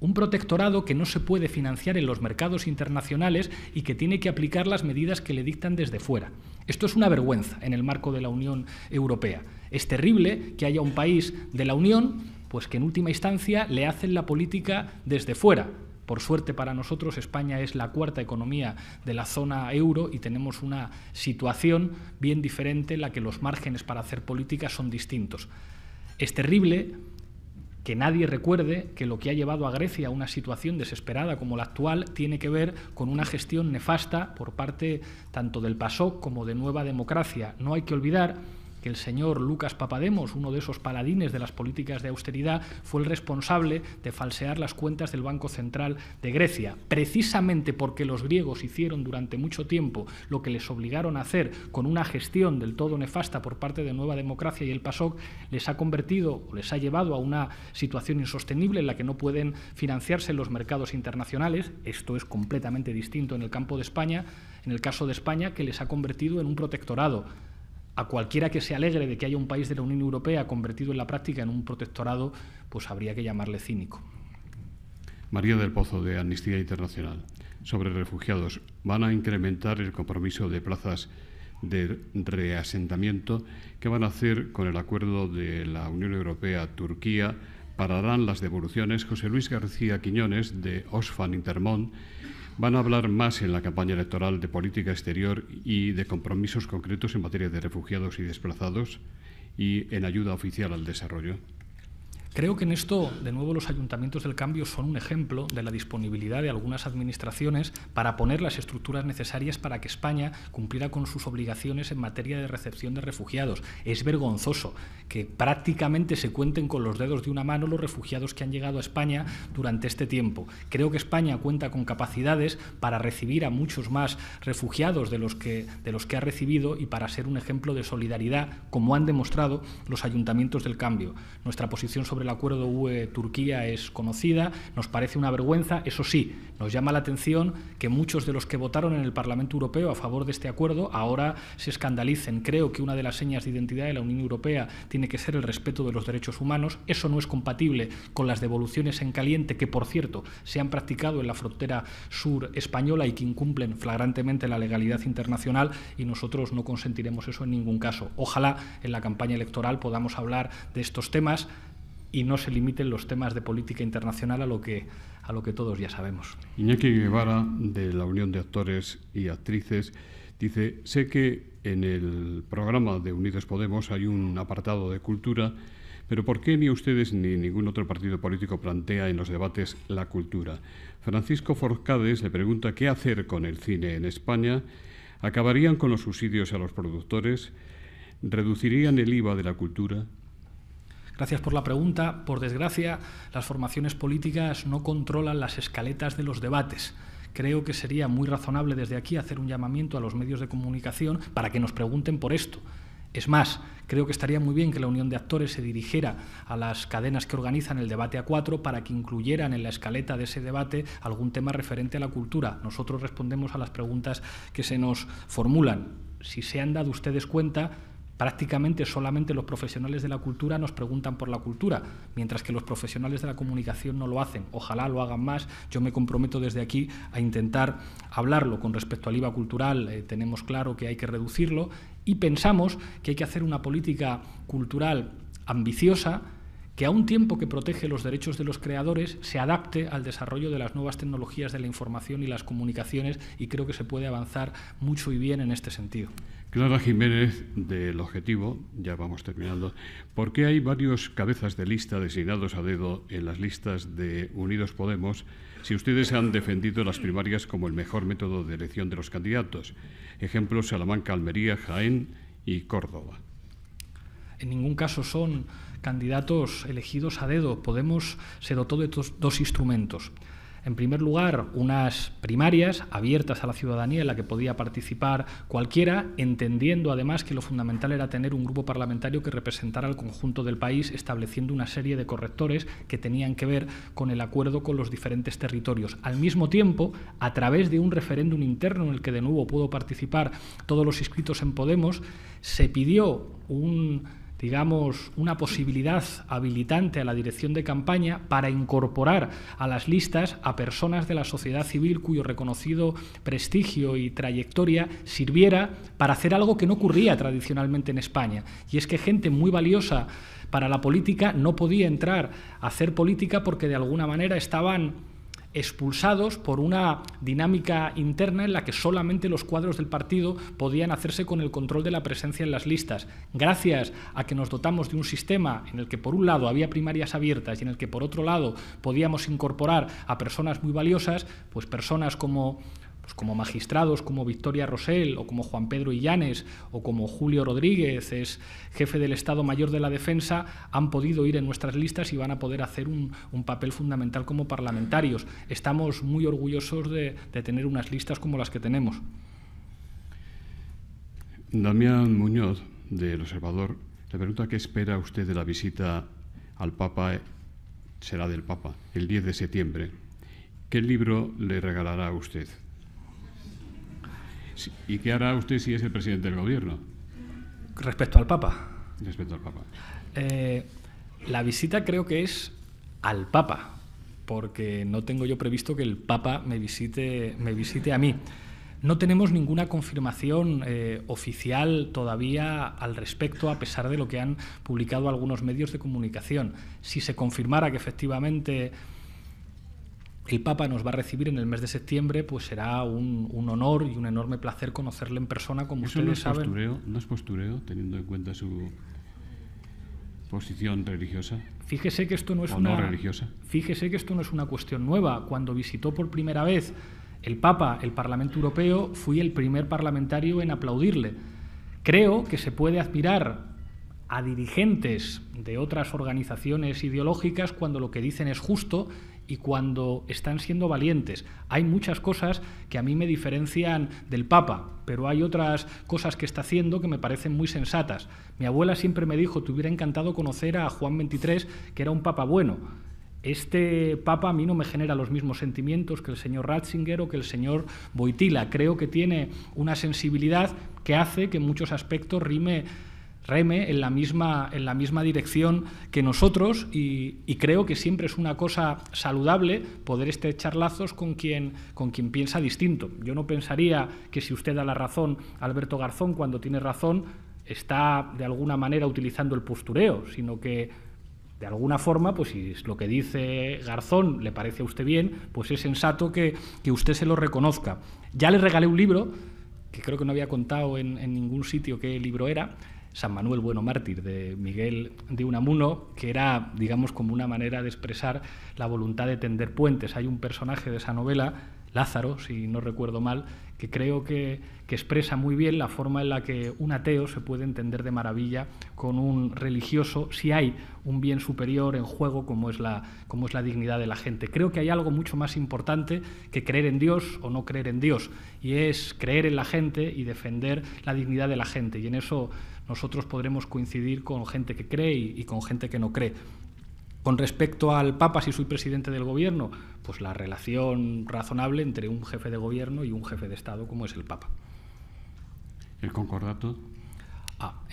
Un protectorado que no se puede financiar en los mercados internacionales y que tiene que aplicar las medidas que le dictan desde fuera. Esto es una vergüenza en el marco de la Unión Europea. Es terrible que haya un país de la Unión, pues que en última instancia le hacen la política desde fuera. Por suerte para nosotros, España es la cuarta economía de la zona euro y tenemos una situación bien diferente en la que los márgenes para hacer política son distintos. Es terrible que nadie recuerde que lo que ha llevado a Grecia a una situación desesperada como la actual tiene que ver con una gestión nefasta por parte tanto del PASOK como de Nueva Democracia. No hay que olvidar que el señor Lucas Papademos, uno de esos paladines de las políticas de austeridad, fue el responsable de falsear las cuentas del Banco Central de Grecia, precisamente porque los griegos hicieron durante mucho tiempo lo que les obligaron a hacer con una gestión del todo nefasta por parte de Nueva Democracia y el PASOK, les ha convertido, les ha llevado a una situación insostenible en la que no pueden financiarse en los mercados internacionales. Esto es completamente distinto en el campo de España, en el caso de España, que les ha convertido en un protectorado. A cualquiera que se alegre de que haya un país de la Unión Europea convertido en la práctica en un protectorado, pues habría que llamarle cínico. María del Pozo, de Amnistía Internacional. Sobre refugiados, ¿van a incrementar el compromiso de plazas de reasentamiento? ¿Qué van a hacer con el acuerdo de la Unión Europea-Turquía? ¿Pararán las devoluciones? José Luis García Quiñones, de Oxfam Intermón, van a hablar más en la campaña electoral de política exterior y de compromisos concretos en materia de refugiados y desplazados y en ayuda oficial al desarrollo. Creo que en esto, de nuevo, los ayuntamientos del cambio son un ejemplo de la disponibilidad de algunas administraciones para poner las estructuras necesarias para que España cumpliera con sus obligaciones en materia de recepción de refugiados. Es vergonzoso que prácticamente se cuenten con los dedos de una mano los refugiados que han llegado a España durante este tiempo. Creo que España cuenta con capacidades para recibir a muchos más refugiados de los que ha recibido y para ser un ejemplo de solidaridad, como han demostrado los ayuntamientos del cambio. Nuestra posición sobre el acuerdo UE-Turquía es conocida, nos parece una vergüenza. Eso sí, nos llama la atención que muchos de los que votaron en el Parlamento Europeo a favor de este acuerdo ahora se escandalicen. Creo que una de las señas de identidad de la Unión Europea tiene que ser el respeto de los derechos humanos. Eso no es compatible con las devoluciones en caliente que, por cierto, se han practicado en la frontera sur española y que incumplen flagrantemente la legalidad internacional, y nosotros no consentiremos eso en ningún caso. Ojalá en la campaña electoral podamos hablar de estos temas y no se limiten los temas de política internacional a lo que todos ya sabemos. Iñaki Guevara, de la Unión de Actores y Actrices, dice: sé que en el programa de Unidos Podemos hay un apartado de cultura, pero ¿por qué ni ustedes ni ningún otro partido político plantea en los debates la cultura? Francisco Forcades le pregunta qué hacer con el cine en España. ¿Acabarían con los subsidios a los productores? ¿Reducirían el IVA de la cultura? Gracias por la pregunta. Por desgracia, las formaciones políticas no controlan las escaletas de los debates. Creo que sería muy razonable desde aquí hacer un llamamiento a los medios de comunicación para que nos pregunten por esto. Es más, creo que estaría muy bien que la Unión de Actores se dirigiera a las cadenas que organizan el debate A4 para que incluyeran en la escaleta de ese debate algún tema referente a la cultura. Nosotros respondemos a las preguntas que se nos formulan. Si se han dado ustedes cuenta, prácticamente solamente los profesionales de la cultura nos preguntan por la cultura, mientras que los profesionales de la comunicación no lo hacen. Ojalá lo hagan más. Yo me comprometo desde aquí a intentar hablarlo. Con respecto al IVA cultural, tenemos claro que hay que reducirlo y pensamos que hay que hacer una política cultural ambiciosa que a un tiempo que protege los derechos de los creadores se adapte al desarrollo de las nuevas tecnologías de la información y las comunicaciones, y creo que se puede avanzar mucho y bien en este sentido. Clara Jiménez, del Objetivo, ya vamos terminando. ¿Por qué hay varios cabezas de lista designados a dedo en las listas de Unidos Podemos si ustedes han defendido las primarias como el mejor método de elección de los candidatos? Ejemplos: Salamanca, Almería, Jaén y Córdoba. En ningún caso son candidatos elegidos a dedo. Podemos se dotó de dos instrumentos. En primer lugar, unas primarias abiertas a la ciudadanía en la que podía participar cualquiera, entendiendo además que lo fundamental era tener un grupo parlamentario que representara al conjunto del país, estableciendo una serie de correctores que tenían que ver con el acuerdo con los diferentes territorios. Al mismo tiempo, a través de un referéndum interno en el que de nuevo pudo participar todos los inscritos en Podemos, se pidió una posibilidad habilitante a la dirección de campaña para incorporar a las listas a personas de la sociedad civil cuyo reconocido prestigio y trayectoria sirviera para hacer algo que no ocurría tradicionalmente en España, y es que gente muy valiosa para la política no podía entrar a hacer política porque de alguna manera estaban expulsados por una dinámica interna en la que solamente los cuadros del partido podían hacerse con el control de la presencia en las listas. Gracias a que nos dotamos de un sistema en el que por un lado había primarias abiertas y en el que por otro lado podíamos incorporar a personas muy valiosas, pues personas como magistrados como Victoria Rosell o como Juan Pedro Illanes o como Julio Rodríguez, es jefe del Estado Mayor de la Defensa, han podido ir en nuestras listas y van a poder hacer un papel fundamental como parlamentarios. Estamos muy orgullosos de tener unas listas como las que tenemos. Damián Muñoz, del Observador, le pregunta qué espera usted de la visita al Papa, será del Papa, el 10 de septiembre. ¿Qué libro le regalará a usted? ¿Y qué hará usted si es el presidente del Gobierno? Respecto al Papa. Respecto al Papa. La visita creo que es al Papa, porque no tengo yo previsto que el Papa me visite a mí. No tenemos ninguna confirmación oficial todavía al respecto, a pesar de lo que han publicado algunos medios de comunicación. Si se confirmara que efectivamente el Papa nos va a recibir en el mes de septiembre, pues será un honor y un enorme placer conocerle en persona, como ustedes saben. ¿No es postureo, teniendo en cuenta su posición religiosa? Fíjese que esto no es Fíjese que esto no es una cuestión nueva. Cuando visitó por primera vez el Papa el Parlamento Europeo, fui el primer parlamentario en aplaudirle. Creo que se puede aspirar a dirigentes de otras organizaciones ideológicas cuando lo que dicen es justo y cuando están siendo valientes. Hay muchas cosas que a mí me diferencian del Papa, pero hay otras cosas que está haciendo que me parecen muy sensatas. Mi abuela siempre me dijo: te hubiera encantado conocer a Juan XXIII, que era un Papa bueno. Este Papa a mí no me genera los mismos sentimientos que el señor Ratzinger o que el señor Wojtyla. Creo que tiene una sensibilidad que hace que en muchos aspectos reme en la misma dirección que nosotros, y creo que siempre es una cosa saludable poder estrechar lazos con quien piensa distinto. Yo no pensaría que si usted da la razón a Alberto Garzón cuando tiene razón, está de alguna manera utilizando el postureo, sino que de alguna forma, pues si lo que dice Garzón le parece a usted bien, pues es sensato que usted se lo reconozca. Ya le regalé un libro, que creo que no había contado en ningún sitio qué libro era, San Manuel Bueno Mártir, de Miguel de Unamuno, que era, digamos, como una manera de expresar la voluntad de tender puentes. Hay un personaje de esa novela, Lázaro, si no recuerdo mal, que creo que expresa muy bien la forma en la que un ateo se puede entender de maravilla con un religioso si hay un bien superior en juego como es la dignidad de la gente. Creo que hay algo mucho más importante que creer en Dios o no creer en Dios, y es creer en la gente y defender la dignidad de la gente, y en eso nosotros podremos coincidir con gente que cree y con gente que no cree. Con respecto al Papa, si soy presidente del Gobierno, pues la relación razonable entre un jefe de Gobierno y un jefe de Estado como es el Papa. ¿El concordato?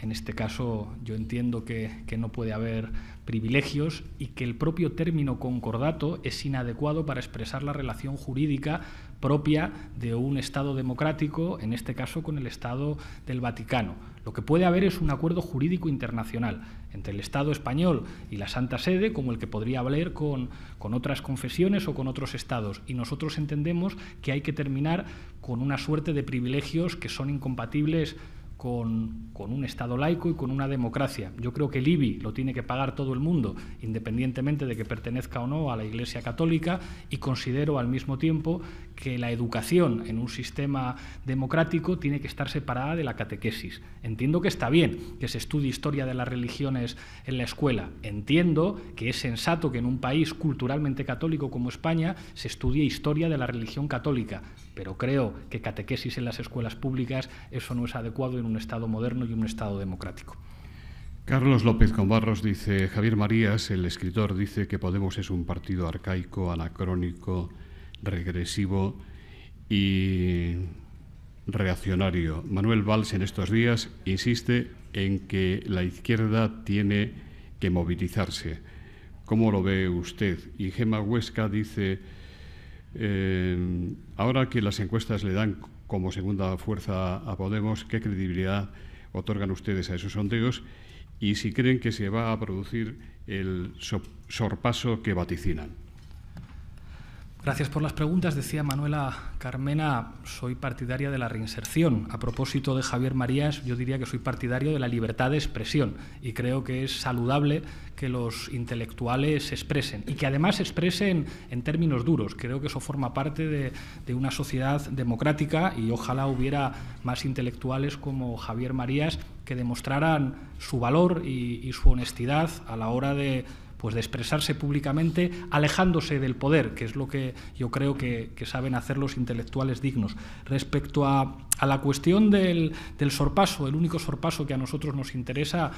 En este caso yo entiendo que no puede haber privilegios y que el propio término concordato es inadecuado para expresar la relación jurídica propia de un Estado democrático, en este caso con el Estado del Vaticano. Lo que puede haber es un acuerdo jurídico internacional entre el Estado español y la Santa Sede, como el que podría haber con otras confesiones o con otros estados. Y nosotros entendemos que hay que terminar con una suerte de privilegios que son incompatibles con un Estado laico y con una democracia. Yo creo que el IBI lo tiene que pagar todo el mundo, independientemente de que pertenezca o no a la Iglesia Católica, y considero al mismo tiempo que la educación en un sistema democrático tiene que estar separada de la catequesis. Entiendo que está bien que se estudie historia de las religiones en la escuela. Entiendo que es sensato que en un país culturalmente católico como España se estudie historia de la religión católica, pero creo que catequesis en las escuelas públicas, eso no es adecuado en un Estado moderno y un Estado democrático. Carlos López Combarros dice: Javier Marías, el escritor, dice que Podemos es un partido arcaico, anacrónico, regresivo y reaccionario. Manuel Valls en estos días insiste en que la izquierda tiene que movilizarse. ¿Cómo lo ve usted? Y Gemma Huesca dice: ahora que las encuestas le dan como segunda fuerza a Podemos, ¿qué credibilidad otorgan ustedes a esos sondeos? Y si creen que se va a producir el sorpaso que vaticinan. Gracias por las preguntas. Decía Manuela Carmena, soy partidaria de la reinserción. A propósito de Javier Marías, yo diría que soy partidario de la libertad de expresión y creo que es saludable que los intelectuales se expresen y que además se expresen en términos duros. Creo que eso forma parte de una sociedad democrática y ojalá hubiera más intelectuales como Javier Marías que demostraran su valor y su honestidad a la hora de expresarse públicamente, alejándose del poder, que es lo que yo creo que saben hacer los intelectuales dignos. Respecto a la cuestión del sorpaso, el único sorpaso que a nosotros nos interesa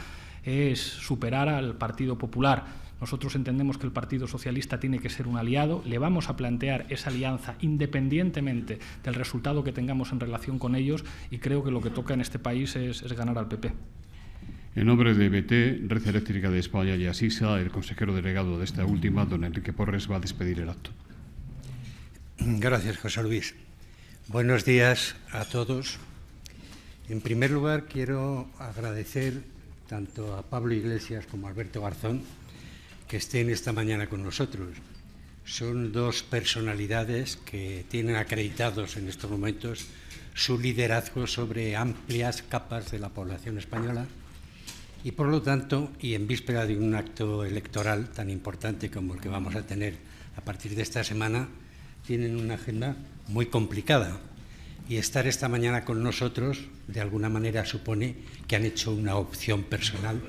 es superar al Partido Popular. Nosotros entendemos que el Partido Socialista tiene que ser un aliado, le vamos a plantear esa alianza independientemente del resultado que tengamos en relación con ellos, y creo que lo que toca en este país es ganar al PP. En nombre de BT, Red Eléctrica de España y Asisa, el consejero delegado de esta última, don Enrique Porres, va a despedir el acto. Gracias, José Luis. Buenos días a todos. En primer lugar, quiero agradecer tanto a Pablo Iglesias como a Alberto Garzón que estén esta mañana con nosotros. Son dos personalidades que tienen acreditados en estos momentos su liderazgo sobre amplias capas de la población española. Y por lo tanto, y en víspera de un acto electoral tan importante como el que vamos a tener a partir de esta semana, tienen una agenda muy complicada. Y estar esta mañana con nosotros, de alguna manera, supone que han hecho una opción personal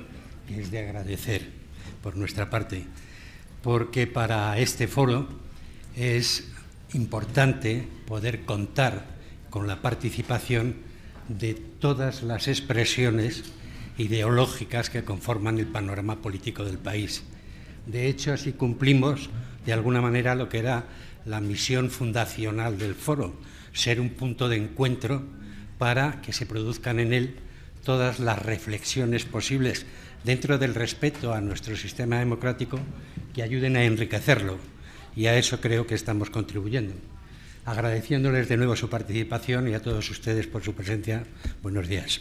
que es de agradecer por nuestra parte. Porque para este foro es importante poder contar con la participación de todas las expresiones ideológicas que conforman el panorama político del país. De hecho, así cumplimos de alguna manera lo que era la misión fundacional del foro, ser un punto de encuentro para que se produzcan en él todas las reflexiones posibles dentro del respeto a nuestro sistema democrático que ayuden a enriquecerlo, y a eso creo que estamos contribuyendo. Agradeciéndoles de nuevo su participación y a todos ustedes por su presencia. Buenos días.